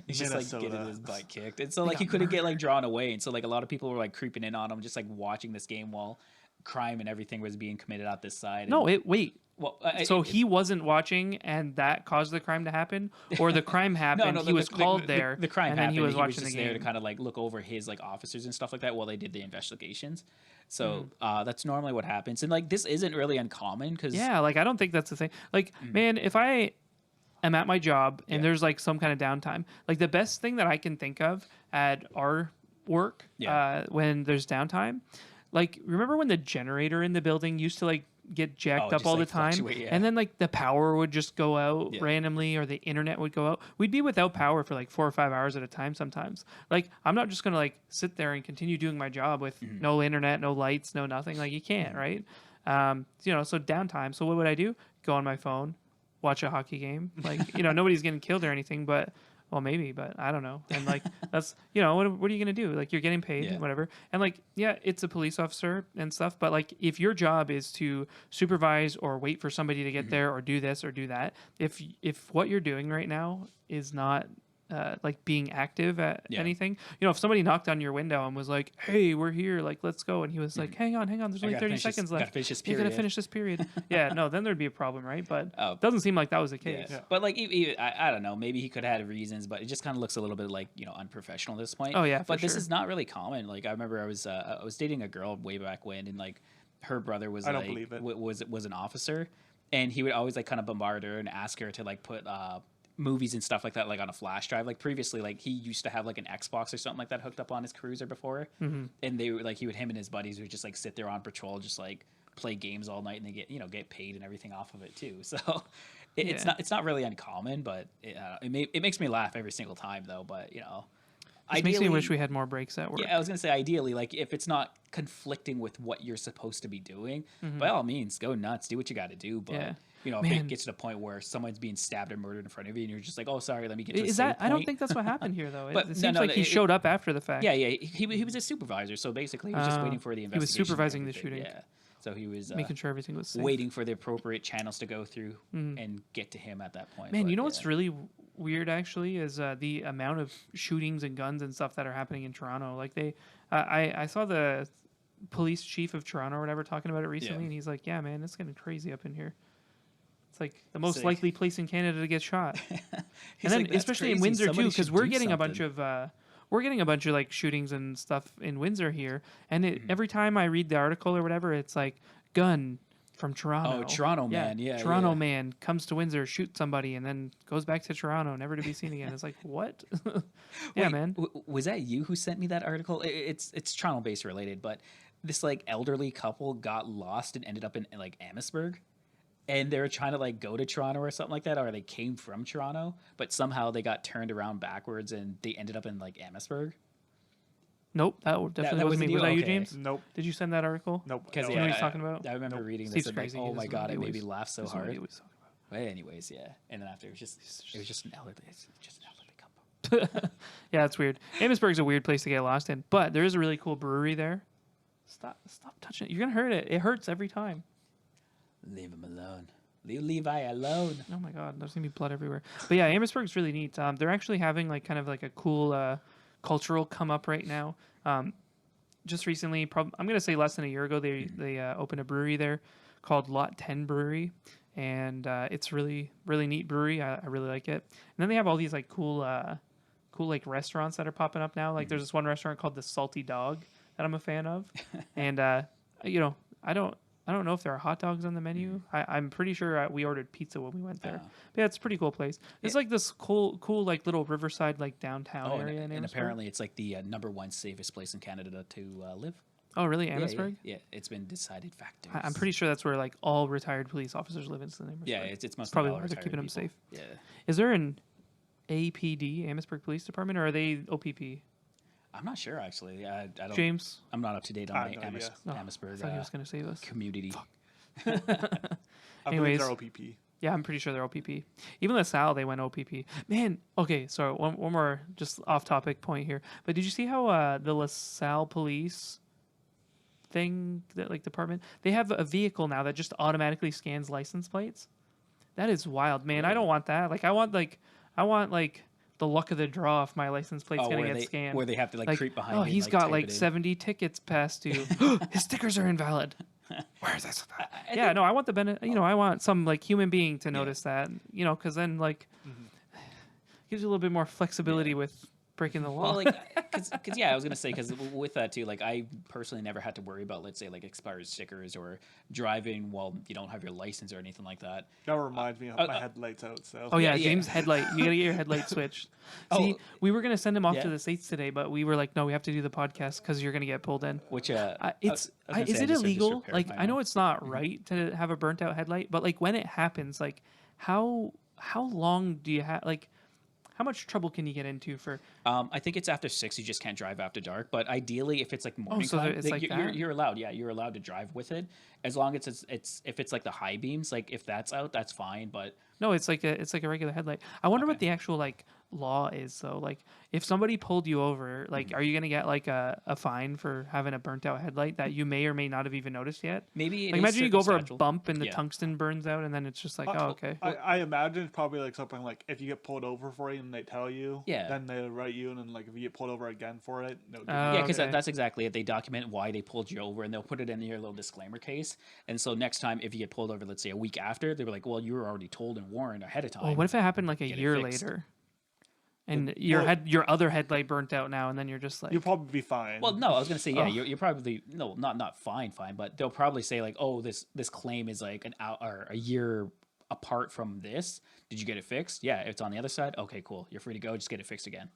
Speaker 2: He's just like getting
Speaker 3: Minnesota.
Speaker 2: his butt kicked, and so like he
Speaker 1: got
Speaker 2: couldn't get like drawn away, and so like a lot of people were like creeping in on him, just like watching this game while crime and everything was being committed out this side.
Speaker 1: No,
Speaker 2: and,
Speaker 1: wait.
Speaker 2: well,
Speaker 1: So he wasn't watching, and that caused the crime to happen, or the crime happened. He was called there.
Speaker 2: The crime
Speaker 1: and then
Speaker 2: happened.
Speaker 1: he was watching
Speaker 2: just
Speaker 1: the
Speaker 2: there to
Speaker 1: game.
Speaker 2: kind of like look over his like officers and stuff like that while they did the investigations. So
Speaker 1: Mm-hmm.
Speaker 2: that's normally what happens, and like this isn't really uncommon because
Speaker 1: Yeah, like I don't think that's the thing. Like, man, if I am at my job and
Speaker 2: Yeah.
Speaker 1: there's like some kind of downtime, like the best thing that I can think of at our work
Speaker 2: Yeah.
Speaker 1: when there's downtime, like remember when the generator in the building used to like get jacked up
Speaker 2: just,
Speaker 1: all
Speaker 2: like,
Speaker 1: the time,
Speaker 2: fluctuate, yeah.
Speaker 1: and then like the power would just go out
Speaker 2: Yeah.
Speaker 1: randomly, or the internet would go out. We'd be without power for like 4 or 5 hours at a time sometimes. Like I'm not just gonna like sit there and continue doing my job with
Speaker 2: Mm-hmm.
Speaker 1: no internet, no lights, no nothing. Like you can't, right? So downtime. So what would I do? Go on my phone, watch a hockey game. Like nobody's getting killed or anything, but well, maybe, but I don't know. And like that's what are you gonna do? Like you're getting paid,
Speaker 2: Yeah.
Speaker 1: whatever. And like it's a police officer and stuff, but like if your job is to supervise or wait for somebody to get there or do this or do that, if what you're doing right now is not like being active at
Speaker 2: Yeah.
Speaker 1: anything, if somebody knocked on your window and was like, "Hey, we're here, like let's go," and he was like, "Hang on, there's only 30 seconds
Speaker 2: Gotta
Speaker 1: left.
Speaker 2: finish this
Speaker 1: You gotta
Speaker 2: period."
Speaker 1: finish this period." Yeah, no, then there'd be a problem, right? But
Speaker 2: Oh.
Speaker 1: doesn't seem like that was the
Speaker 2: Yeah.
Speaker 1: case.
Speaker 2: But like, I don't know. Maybe he could have had reasons, but it just kind of looks a little bit like unprofessional at this point.
Speaker 1: Oh, yeah, for
Speaker 2: but this
Speaker 1: sure.
Speaker 2: is not really common. Like I remember I was dating a girl way back when, and like her brother was
Speaker 3: I don't
Speaker 2: like
Speaker 3: believe it.
Speaker 2: was an officer, and he would always like kind of bombard her and ask her to like put movies and stuff like that like on a flash drive. Like previously, like he used to have like an Xbox or something like that hooked up on his cruiser before, and they were like him and his buddies would just like sit there on patrol, just like play games all night, and they get paid and everything off of it too. So it's
Speaker 1: Yeah.
Speaker 2: not really uncommon, but it makes me laugh every single time though. But
Speaker 1: It makes me wish we had more breaks at work.
Speaker 2: yeah, I was gonna say ideally, like if it's not conflicting with what you're supposed to be doing, by all means, go nuts, do what you got to do. But
Speaker 1: Yeah.
Speaker 2: if
Speaker 1: Man.
Speaker 2: it gets to the point where someone's being stabbed and murdered in front of you, and you're just like, oh, sorry, let me get to a
Speaker 1: Is
Speaker 2: save
Speaker 1: that? I don't
Speaker 2: point.
Speaker 1: think that's what happened here, though.
Speaker 2: But
Speaker 1: It
Speaker 2: no,
Speaker 1: seems
Speaker 2: no,
Speaker 1: like he
Speaker 2: it-
Speaker 1: showed up after the fact.
Speaker 2: Yeah, he was a supervisor, so basically he was just waiting for the
Speaker 1: he was
Speaker 2: investigation. and
Speaker 1: supervising the
Speaker 2: everything,
Speaker 1: shooting.
Speaker 2: Yeah, so he was
Speaker 1: making sure everything was safe.
Speaker 2: waiting for the appropriate channels to go through and get to him at that point.
Speaker 1: Man,
Speaker 2: But,
Speaker 1: you know
Speaker 2: yeah.
Speaker 1: what's really weird actually is the amount of shootings and guns and stuff that are happening in Toronto. Like I saw the police chief of Toronto or whatever talking about it recently,
Speaker 2: Yeah.
Speaker 1: and he's like, "Yeah, man, it's getting crazy up in here. It's like the most
Speaker 2: Sick.
Speaker 1: likely place in Canada to get shot."
Speaker 2: He's
Speaker 1: And then
Speaker 2: like, "That's
Speaker 1: especially in
Speaker 2: crazy.
Speaker 1: Windsor
Speaker 2: Somebody
Speaker 1: too, because
Speaker 2: should
Speaker 1: we're
Speaker 2: do
Speaker 1: getting a bunch
Speaker 2: something."
Speaker 1: of like shootings and stuff in Windsor here, and every time I read the article or whatever, it's like gun from Toronto.
Speaker 2: Oh, Toronto man, yeah,
Speaker 1: Toronto
Speaker 2: yeah.
Speaker 1: man comes to Windsor, shoots somebody, and then goes back to Toronto, never to be seen again. It's like what? Yeah,
Speaker 2: Wait,
Speaker 1: man.
Speaker 2: Was that you who sent me that article? It's Toronto based related, but this like elderly couple got lost and ended up in like Amherstburg, and they were trying to like go to Toronto or something like that, or they came from Toronto, but somehow they got turned around backwards and they ended up in like Amherstburg.
Speaker 1: Nope, that definitely
Speaker 2: that
Speaker 1: wasn't
Speaker 2: wasn't
Speaker 1: me.
Speaker 2: you?
Speaker 1: Was that you,
Speaker 2: Okay.
Speaker 1: James?
Speaker 3: Nope.
Speaker 1: Did you send that article?
Speaker 3: Nope.
Speaker 2: Because
Speaker 1: You know what he's talking about?
Speaker 2: I remember reading this
Speaker 1: Steve's
Speaker 2: and like,
Speaker 1: crazy.
Speaker 2: oh
Speaker 1: He
Speaker 2: my
Speaker 1: doesn't
Speaker 2: god,
Speaker 1: know
Speaker 2: it
Speaker 1: what
Speaker 2: made
Speaker 1: he
Speaker 2: me laugh so
Speaker 1: Doesn't know
Speaker 2: hard.
Speaker 1: what he's talking about.
Speaker 2: But anyways, yeah, and then after it was just an elderly couple.
Speaker 1: Yeah, it's weird. Amherstburg's a weird place to get lost in, but there is a really cool brewery there. Stop touching it. You're gonna hurt it. It hurts every time.
Speaker 2: Leave him alone. Leave Levi alone.
Speaker 1: Oh my god, there's gonna be blood everywhere. But yeah, Amherstburg's really neat. They're actually having like kind of like a cool cultural come up right now. Just recently, I'm gonna say less than a year ago, they opened a brewery there called Lot 10 Brewery, and it's really neat brewery. I really like it. And then they have all these like cool cool like restaurants that are popping up now. Like there's this one restaurant called the Salty Dog that I'm a fan of, and you know, I don't know if there are hot dogs on the menu. I'm pretty sure we ordered pizza when we went there. But yeah, it's a pretty cool place. It's like this cool like little riverside like downtown area in
Speaker 2: and
Speaker 1: Amherstburg.
Speaker 2: apparently it's like the #1 safest place in Canada to live.
Speaker 1: Oh, really, Amherstburg?
Speaker 2: Yeah, it's been decided factors.
Speaker 1: I'm pretty sure that's where like all retired police officers live in Amherstburg.
Speaker 2: Yeah, it's mostly
Speaker 1: probably
Speaker 2: all
Speaker 1: why they're
Speaker 2: retired
Speaker 1: keeping them
Speaker 2: people.
Speaker 1: safe.
Speaker 2: Yeah.
Speaker 1: Is there an APD, Amherstburg Police Department, or are they OPP?
Speaker 2: I'm not sure actually. I don't.
Speaker 1: James?
Speaker 2: I'm not up to date on my
Speaker 3: no idea.
Speaker 1: Oh,
Speaker 2: Amherstburg
Speaker 1: I thought he was going to save us.
Speaker 2: community.
Speaker 3: I believe
Speaker 1: Anyways.
Speaker 3: they're OPP.
Speaker 1: Yeah, I'm pretty sure they're OPP. Even LaSalle, they went OPP. Man, okay, sorry, one more just off-topic point here. But did you see how the LaSalle police thing, that like department, they have a vehicle now that just automatically scans license plates? That is wild, man. I don't want that. Like, I want the luck of the draw if my license plate's gonna get scanned.
Speaker 2: Where they have to like creep behind.
Speaker 1: Oh,
Speaker 2: it and,
Speaker 1: he's got
Speaker 2: type
Speaker 1: like
Speaker 2: it in.
Speaker 1: 70 tickets past due. His stickers are invalid. Where is this? Yeah, no, I want the benefit. You know, I want some like human being to notice that. You know, because then like gives you a little bit more flexibility with breaking the law.
Speaker 2: Well, like, because yeah, I was gonna say because with that too, like I personally never had to worry about, let's say, like expired stickers or driving while you don't have your license or anything like that.
Speaker 3: That reminds me of my headlights out. So
Speaker 1: Oh yeah,
Speaker 2: Yeah.
Speaker 1: James headlight. You gotta get your headlight switched. See, we were gonna send him off to the States today, but we were like, no, we have to do the podcast because you're gonna get pulled in.
Speaker 2: Which
Speaker 1: Is
Speaker 2: I
Speaker 1: it
Speaker 2: just had
Speaker 1: illegal?
Speaker 2: disrepair
Speaker 1: Like,
Speaker 2: my
Speaker 1: I know
Speaker 2: own.
Speaker 1: it's not right to have a burnt out headlight, but like when it happens, like how long do you have? Like, how much trouble can you get into for?
Speaker 2: I think it's after 6. You just can't drive after dark. But ideally, if it's like morning
Speaker 1: so
Speaker 2: time,
Speaker 1: it's like that?
Speaker 2: you're allowed. Yeah, you're allowed to drive with it as long as it's if it's like the high beams. Like if that's out, that's fine. But
Speaker 1: No, it's like a regular headlight. I wonder what the actual like law is though. Like if somebody pulled you over, like are you gonna get like a fine for having a burnt out headlight that you may or may not have even noticed yet?
Speaker 2: maybe it
Speaker 1: Like
Speaker 2: is
Speaker 1: imagine you go over a
Speaker 2: circumstantial.
Speaker 1: bump and the
Speaker 2: Yeah.
Speaker 1: tungsten burns out and then it's just like, oh okay.
Speaker 3: I imagine it's probably like something like if you get pulled over for it and they tell you,
Speaker 2: Yeah.
Speaker 3: then they write you, and then like if you get pulled over again for it, no.
Speaker 2: Yeah, because
Speaker 1: okay.
Speaker 2: that's exactly it. They document why they pulled you over, and they'll put it in your little disclaimer case. And so next time, if you get pulled over, let's say a week after, they'll be like, "Well, you were already told and warned ahead of time."
Speaker 1: Oh, what if it happened like a
Speaker 2: Get it
Speaker 1: year
Speaker 2: fixed.
Speaker 1: later, and your other headlight burnt out now, and then you're just like,
Speaker 3: You'll probably be fine.
Speaker 2: Well, no, I was gonna say, yeah,
Speaker 1: Oh.
Speaker 2: you're probably not fine, but they'll probably say like, "Oh, this claim is like an hour or a year apart from this. Did you get it fixed? Yeah, it's on the other side. Okay, cool. You're free to go. Just get it fixed again."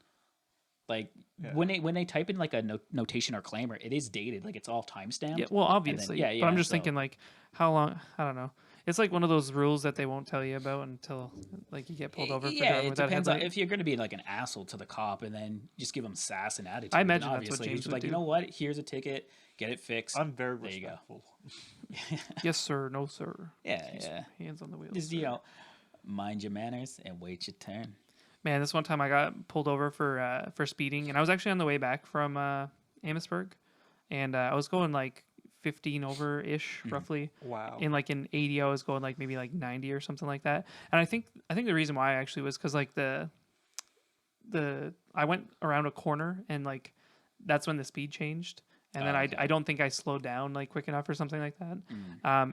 Speaker 2: Like when they type in like a notation or claimer, it is dated. Like it's all timestamped.
Speaker 1: yeah, well, obviously,
Speaker 2: yeah,
Speaker 1: but I'm just
Speaker 2: so-
Speaker 1: thinking like, how long? I don't know. It's like one of those rules that they won't tell you about until like you get pulled over for
Speaker 2: Yeah,
Speaker 1: driving
Speaker 2: it
Speaker 1: without
Speaker 2: depends on
Speaker 1: headlight.
Speaker 2: if you're going to be like an asshole to the cop and then just give him sass and attitude.
Speaker 1: I
Speaker 2: then
Speaker 1: imagine that's what
Speaker 2: obviously
Speaker 1: James
Speaker 2: he's
Speaker 1: would
Speaker 2: like,
Speaker 1: do.
Speaker 2: you know what? Here's a ticket. Get it fixed.
Speaker 3: I'm very
Speaker 2: There you go.
Speaker 3: respectful.
Speaker 1: Yes, sir. No, sir.
Speaker 2: Yeah.
Speaker 1: Hands on the wheel.
Speaker 2: Just
Speaker 1: sir.
Speaker 2: mind your manners and wait your turn.
Speaker 1: Man, this one time I got pulled over for speeding, and I was actually on the way back from Amherstburg, and I was going like 15 over ish roughly.
Speaker 3: Wow.
Speaker 1: In like an 80, I was going like maybe like 90 or something like that. And I think the reason why actually was because like the I went around a corner and like that's when the speed changed. And then
Speaker 2: okay.
Speaker 1: I don't think I slowed down like quick enough or something like that.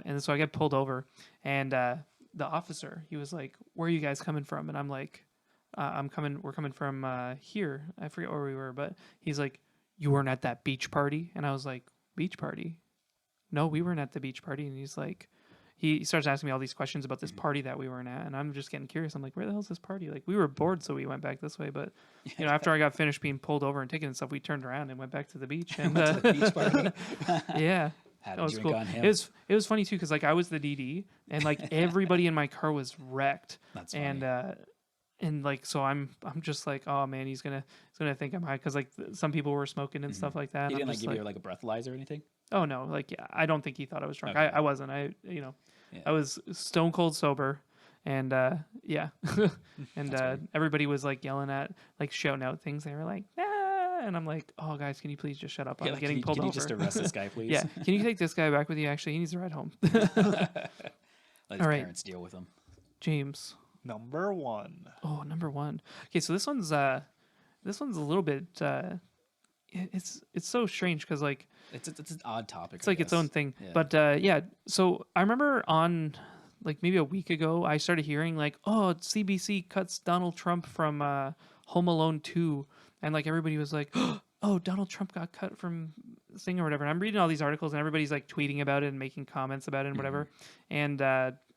Speaker 1: And so I get pulled over, and the officer, he was like, "Where are you guys coming from?" And I'm like, we're coming from here. I forget where we were, but he's like, "You weren't at that beach party?" And I was like, "Beach party? No, we weren't at the beach party." And he's like, he starts asking me all these questions about this party that we weren't at, and I'm just getting curious. I'm like, "Where the hell's this party?" Like, we were bored, so we went back this way. But you know, after I got finished being pulled over and taken and stuff, we turned around and went back to the beach. And
Speaker 2: To the beach party.
Speaker 1: yeah.
Speaker 2: Had
Speaker 1: That
Speaker 2: a
Speaker 1: was
Speaker 2: drink
Speaker 1: cool.
Speaker 2: on him.
Speaker 1: It was funny too because like I was the DD and like everybody in my car was wrecked.
Speaker 2: That's
Speaker 1: And like so I'm just like, oh man, he's gonna think I'm high because like some people were smoking and stuff like that.
Speaker 2: He
Speaker 1: and I'm
Speaker 2: didn't like
Speaker 1: just
Speaker 2: give you like a breathaller or anything.
Speaker 1: oh no, like yeah, I don't think he thought I was drunk.
Speaker 2: Okay.
Speaker 1: I wasn't. I was stone cold sober, and yeah, and everybody was like yelling at like shouting out things. They were like, ah, and I'm like, oh guys, can you please just shut up? I'm
Speaker 2: Like,
Speaker 1: getting pulled
Speaker 2: can
Speaker 1: over.
Speaker 2: you just arrest this guy, please?
Speaker 1: Yeah, can you take this guy back with you? Actually, he needs to ride home.
Speaker 2: Let his
Speaker 1: All right.
Speaker 2: parents deal with him.
Speaker 1: James.
Speaker 3: Number 1.
Speaker 1: Oh, number 1. Okay, so this one's a little bit. It's so strange because like
Speaker 2: It's an odd topic.
Speaker 1: it's like its own thing.
Speaker 2: Yeah.
Speaker 1: But yeah, so I remember on like maybe a week ago, I started hearing like, oh, CBC cuts Donald Trump from Home Alone 2, and like everybody was like, oh, Donald Trump got cut from thing or whatever. And I'm reading all these articles and everybody's like tweeting about it and making comments about it and whatever. And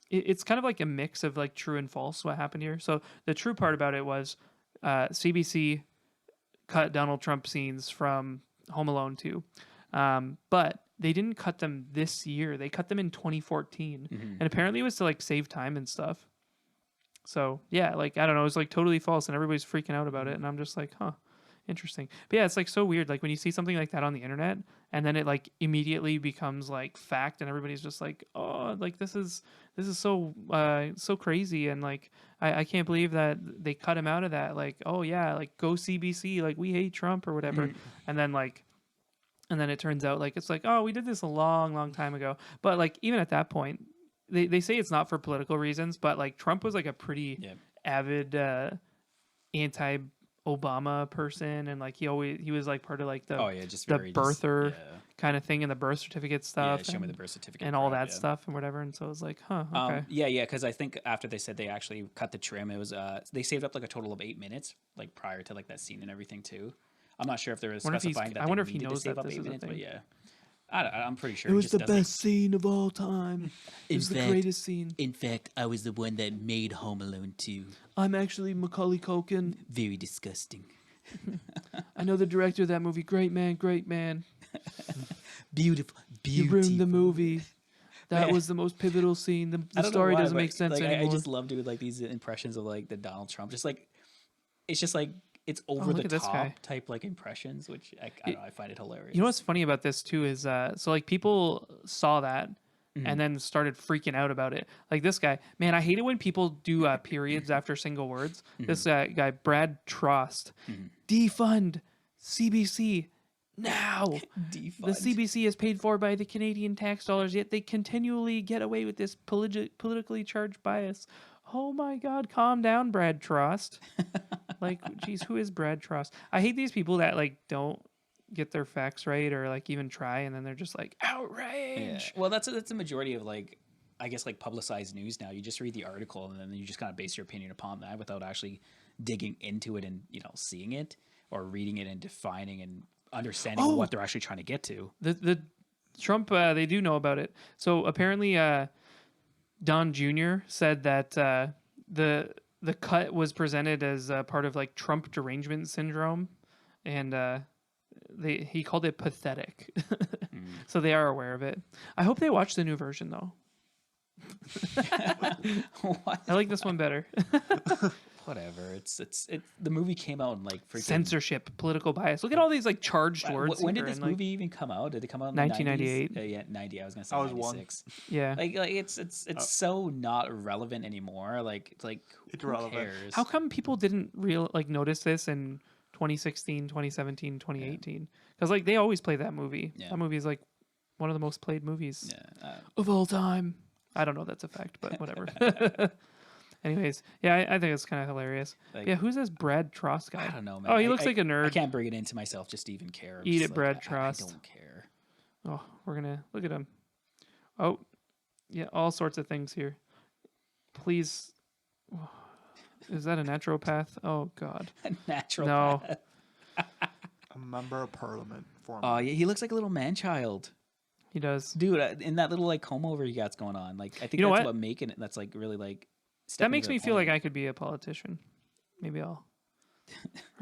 Speaker 1: it's kind of like a mix of like true and false what happened here. So the true part about it was CBC cut Donald Trump scenes from Home Alone 2. But they didn't cut them this year. They cut them in 2014. And apparently it was to like save time and stuff. So yeah, like, I don't know. It was like totally false and everybody's freaking out about it. And I'm just like, huh. Interesting. But yeah, it's like so weird. Like when you see something like that on the internet and then it like immediately becomes like fact and everybody's just like, oh, like this is so so crazy. And like I can't believe that they cut him out of that. Like, oh yeah, like go CBC, like we hate Trump or whatever. And then it turns out like it's like, oh, we did this a long time ago. But like even at that point, they say it's not for political reasons, but like Trump was like a pretty avid anti Obama person, and like he was like part of like the birther kind of thing and the birth certificate stuff.
Speaker 2: Yeah, show me the birth certificate
Speaker 1: and all that stuff and whatever. And so I was like, huh, okay.
Speaker 2: Because I think after they said they actually cut the trim, it was they saved up like a total of 8 minutes, like prior to like that scene and everything too. I'm not sure if they're specifying that.
Speaker 1: I wonder if he knows
Speaker 2: to save
Speaker 1: that
Speaker 2: up
Speaker 1: this
Speaker 2: 8
Speaker 1: is a
Speaker 2: minutes,
Speaker 1: thing.
Speaker 2: but yeah. I'm pretty sure
Speaker 1: It was the best scene of all time. It was the greatest scene.
Speaker 2: In fact, I was the one that made Home Alone 2.
Speaker 1: I'm actually Macaulay Culkin.
Speaker 2: Very disgusting.
Speaker 1: I know the director of that movie. Great man.
Speaker 2: Beautiful.
Speaker 1: You ruined the movie. That was the most pivotal scene. The story doesn't make sense anymore.
Speaker 2: I just love doing like these impressions of like the Donald Trump. Just like it's just like it's over the top type like impressions, which I don't know, I find it hilarious.
Speaker 1: You know what's funny about this too is so like people saw that and then started freaking out about it. Like this guy, man, I hate it when people do periods after single words. This guy, Brad Trost, defund CBC now.
Speaker 2: Defund.
Speaker 1: The CBC is paid for by the Canadian tax dollars, yet they continually get away with this politically charged bias. Oh my God, calm down, Brad Trost. Like, geez, who is Brad Trost? I hate these people that like don't get their facts right or like even try, and then they're just like outrage.
Speaker 2: Yeah. Well, that's the majority of like, I guess like publicized news now. You just read the article and then you just kind of base your opinion upon that without actually digging into it and seeing it or reading it and defining and understanding what they're actually trying to get to.
Speaker 1: The Trump, they do know about it. So apparently, Don Jr. said that the cut was presented as part of like Trump derangement syndrome, and he called it pathetic. So they are aware of it. I hope they watch the new version though. I like this one better.
Speaker 2: Whatever. It's the movie came out in like freaking
Speaker 1: censorship, political bias. Look at all these like charged words.
Speaker 2: When did this movie even come out? Did it come out in
Speaker 1: 1998?
Speaker 2: Yeah, 90. I was gonna say 96.
Speaker 1: Yeah.
Speaker 2: Like it's so not relevant anymore. Like
Speaker 3: It's
Speaker 2: who
Speaker 3: relevant.
Speaker 2: cares?
Speaker 1: How come people didn't notice this in 2016, 2017, 2018? Because like they always play that movie.
Speaker 2: Yeah.
Speaker 1: That movie is like one of the most played movies
Speaker 2: of
Speaker 1: all time. I don't know if that's a fact, but whatever. Anyways, yeah, I think it's kind of hilarious.
Speaker 2: Like,
Speaker 1: yeah, who's this Brad Trost guy?
Speaker 2: I don't know, man.
Speaker 1: Oh, he looks like a nerd.
Speaker 2: I can't bring it into myself just to even care.
Speaker 1: Eat it, Brad Trost.
Speaker 2: I don't care.
Speaker 1: Oh, we're gonna look at him. Oh, yeah, all sorts of things here. Please, is that a naturopath? Oh God,
Speaker 2: A natural.
Speaker 1: No.
Speaker 3: A member of parliament for me.
Speaker 2: Oh, yeah, he looks like a little man child.
Speaker 1: He does.
Speaker 2: Dude, in that little like comb over he got's going on. Like I think
Speaker 1: You know
Speaker 2: that's
Speaker 1: what?
Speaker 2: what making it. That's like really like.
Speaker 1: That makes me feel like I could be a politician. Maybe I'll.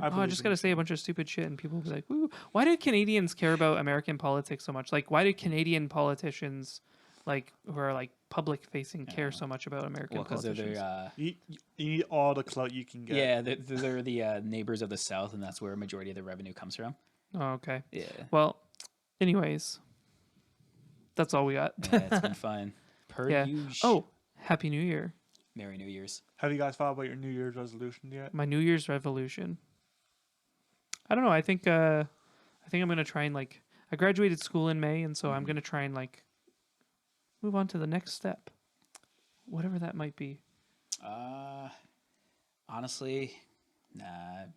Speaker 1: I just got to say a bunch of stupid shit, and people will be like, "Woo!" Why do Canadians care about American politics so much? Like, why do Canadian politicians, like who are like public facing, care so much about American politicians?
Speaker 3: You need all the clout you can get.
Speaker 2: Yeah, they're the neighbors of the South, and that's where a majority of the revenue comes from.
Speaker 1: Oh, okay.
Speaker 2: Yeah.
Speaker 1: Well, anyways, that's all we got.
Speaker 2: Yeah, it's been fun.
Speaker 1: Yeah. Oh, Happy New Year.
Speaker 2: Merry New Year's.
Speaker 3: Have you guys thought about your New Year's resolution yet?
Speaker 1: My New Year's resolution. I don't know. I think I'm gonna try and like. I graduated school in May, and so I'm gonna try and like move on to the next step, whatever that might be.
Speaker 2: Honestly, nah.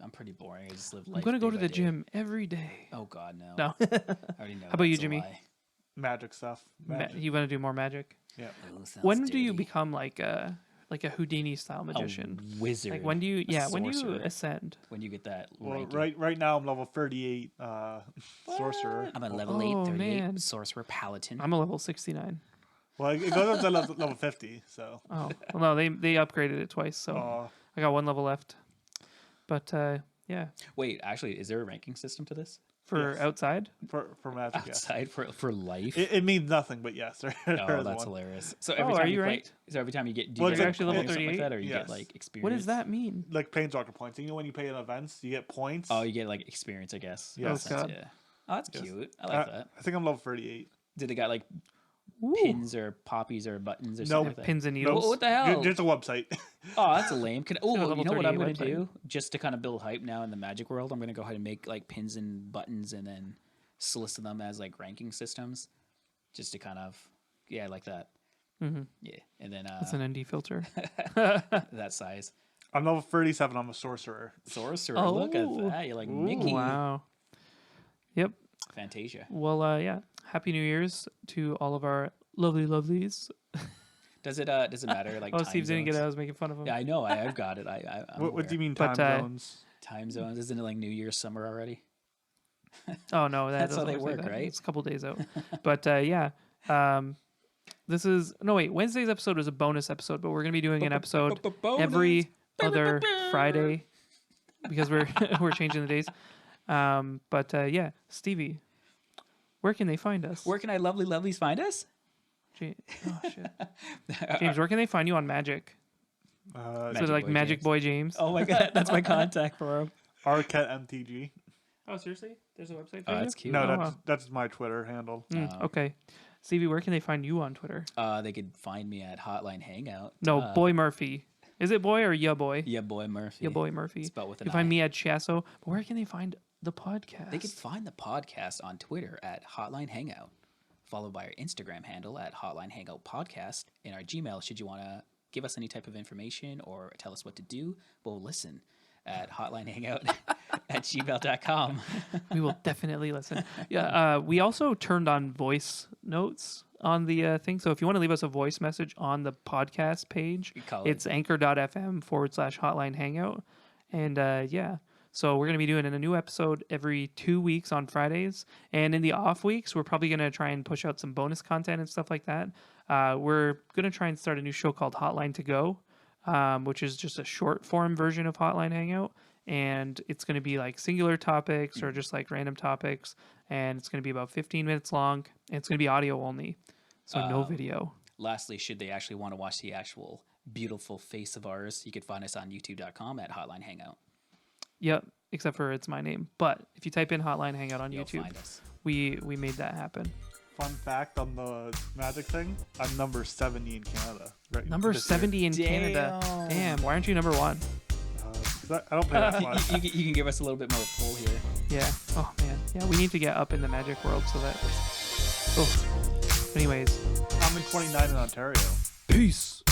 Speaker 2: I'm pretty boring. I just live life.
Speaker 1: I'm gonna go to
Speaker 2: day
Speaker 1: the
Speaker 2: by day.
Speaker 1: gym every day.
Speaker 2: Oh God, no.
Speaker 1: No.
Speaker 2: I already know.
Speaker 1: How about you,
Speaker 2: that's a
Speaker 1: Jimmy?
Speaker 3: Magic stuff. Magic.
Speaker 1: You want to do more magic?
Speaker 3: Yeah.
Speaker 2: Ooh, sounds
Speaker 1: When do you
Speaker 2: dirty.
Speaker 1: become like like a Houdini style magician.
Speaker 2: A wizard.
Speaker 1: Like when do you when do you
Speaker 2: sorcerer.
Speaker 1: ascend?
Speaker 2: When you get that
Speaker 3: Well,
Speaker 2: ranking.
Speaker 3: right now I'm level 38 sorcerer.
Speaker 2: I'm a level
Speaker 1: Oh,
Speaker 2: 8, 38
Speaker 1: man.
Speaker 2: sorcerer paladin.
Speaker 1: I'm a level 69.
Speaker 3: Well, it goes up to level 50. So.
Speaker 1: Oh well, no, they upgraded it twice, so I got 1 level left. But yeah,
Speaker 2: Wait, actually, is there a ranking system to this?
Speaker 1: for
Speaker 3: Yes.
Speaker 1: outside.
Speaker 3: for magic, yes.
Speaker 2: Outside for life?
Speaker 3: It means nothing, but yes, there
Speaker 2: Oh,
Speaker 3: is
Speaker 2: that's
Speaker 3: one.
Speaker 2: hilarious. So every
Speaker 1: Oh,
Speaker 2: time
Speaker 1: are you
Speaker 2: play,
Speaker 1: ranked?
Speaker 2: so every time you get, do
Speaker 3: Well,
Speaker 2: you
Speaker 3: it's
Speaker 2: get
Speaker 3: actually
Speaker 2: like
Speaker 3: level
Speaker 2: something like
Speaker 1: 38?
Speaker 2: that, or you
Speaker 3: Yes.
Speaker 2: get like experience?
Speaker 1: What does that mean?
Speaker 3: Like Planeswalker points. You know when you pay in events, you get points.
Speaker 2: Oh, you get like experience, I guess.
Speaker 3: Yes.
Speaker 2: Makes sense,
Speaker 1: God.
Speaker 2: yeah. Oh, that's
Speaker 3: Yes.
Speaker 2: cute. I like that.
Speaker 3: I think I'm level 38.
Speaker 2: Did they got like
Speaker 1: Ooh.
Speaker 2: pins or poppies or buttons or
Speaker 3: No.
Speaker 2: something like that?
Speaker 1: Pins and
Speaker 3: No,
Speaker 1: needles.
Speaker 2: What the hell?
Speaker 3: There's a website.
Speaker 2: Oh, that's a lame. Oh,
Speaker 1: level
Speaker 2: you know what I'm
Speaker 1: 38
Speaker 2: gonna
Speaker 1: website.
Speaker 2: do? Just to kind of build hype now in the Magic world, I'm gonna go ahead and make like pins and buttons, and then solicit them as like ranking systems, just to kind of I like that.
Speaker 1: Mm-hmm.
Speaker 2: Yeah, and then
Speaker 1: That's an ND filter.
Speaker 2: that size
Speaker 3: I'm level 37. I'm a sorcerer.
Speaker 2: sorcerer. Look at
Speaker 1: Oh.
Speaker 2: that. You're like
Speaker 3: Ooh.
Speaker 2: Mickey.
Speaker 1: Wow. Yep.
Speaker 2: Fantasia.
Speaker 1: Well, yeah. Happy New Year's to all of our lovely lovelies.
Speaker 2: Does it matter like?
Speaker 1: Oh,
Speaker 2: time
Speaker 1: Steve didn't get it.
Speaker 2: zones?
Speaker 1: I was making fun of him.
Speaker 2: Yeah, I know. I've got it. I'm
Speaker 3: What do you
Speaker 2: aware.
Speaker 3: mean
Speaker 1: But,
Speaker 3: time zones?
Speaker 2: Time zones? Isn't it like New Year's summer already?
Speaker 1: Oh no,
Speaker 2: That's how
Speaker 1: doesn't
Speaker 2: they
Speaker 1: work like
Speaker 2: work,
Speaker 1: that.
Speaker 2: right?
Speaker 1: It's a couple days out. But yeah, this is Wednesday's episode is a bonus episode, but we're gonna be doing an episode every other Friday because we're we're changing the days. But yeah, Stevie, where can they find us?
Speaker 2: Where can I lovely lovelies find us?
Speaker 1: Oh shit, James, where can they find you on Magic? So
Speaker 2: Magic
Speaker 1: like
Speaker 2: Boy
Speaker 1: Magic
Speaker 2: James.
Speaker 1: Boy James.
Speaker 2: Oh my god, that's my contact for him.
Speaker 3: Arquette MTG.
Speaker 1: Oh seriously? There's a website for
Speaker 2: Oh,
Speaker 1: you?
Speaker 2: that's cute.
Speaker 3: No,
Speaker 1: Oh,
Speaker 3: that's
Speaker 1: wow.
Speaker 3: that's my Twitter handle.
Speaker 2: Oh.
Speaker 1: Okay, Stevie, where can they find you on Twitter?
Speaker 2: They could find me at Hotline Hangout.
Speaker 1: No, Boy Murphy. Is it boy or ya boy?
Speaker 2: Yeah, boy Murphy.
Speaker 1: Ya boy Murphy.
Speaker 2: Spelled with an
Speaker 1: You find
Speaker 2: I.
Speaker 1: me at Chasso. But where can they find the podcast?
Speaker 2: They could find the podcast on Twitter at Hotline Hangout, followed by our Instagram handle at Hotline Hangout Podcast, and our Gmail. Should you want to give us any type of information or tell us what to do, we'll listen at Hotline Hangout at gmail.com.
Speaker 1: We will definitely listen. Yeah. We also turned on voice notes on the thing. So if you want to leave us a voice message on the podcast page, it's anchor.fm/Hotline Hangout. And yeah. So we're going to be doing a new episode every 2 weeks on Fridays. And in the off weeks, we're probably going to try and push out some bonus content and stuff like that. We're going to try and start a new show called Hotline to Go, which is just a short form version of Hotline Hangout. And it's going to be like singular topics or just like random topics. And it's going to be about 15 minutes long. And it's going to be audio only. So no video.
Speaker 2: Lastly, should they actually want to watch the actual beautiful face of ours, you could find us on youtube.com at Hotline Hangout.
Speaker 1: Yep. Except for it's my name. But if you type in Hotline Hangout on
Speaker 2: You'll
Speaker 1: YouTube,
Speaker 2: find us.
Speaker 1: we made that happen.
Speaker 3: Fun fact on the Magic thing: I'm number 70 in Canada. Right.
Speaker 1: Number
Speaker 3: this year.
Speaker 1: 70 in Canada.
Speaker 2: Damn.
Speaker 1: Damn. Why aren't you number 1?
Speaker 3: 'Cause I don't play that much.
Speaker 2: You can give us a little bit more pull here.
Speaker 1: Yeah. Oh man. Yeah, we need to get up in the Magic world so that. Oh. Anyways.
Speaker 3: I'm in 29 in Ontario.
Speaker 1: Peace.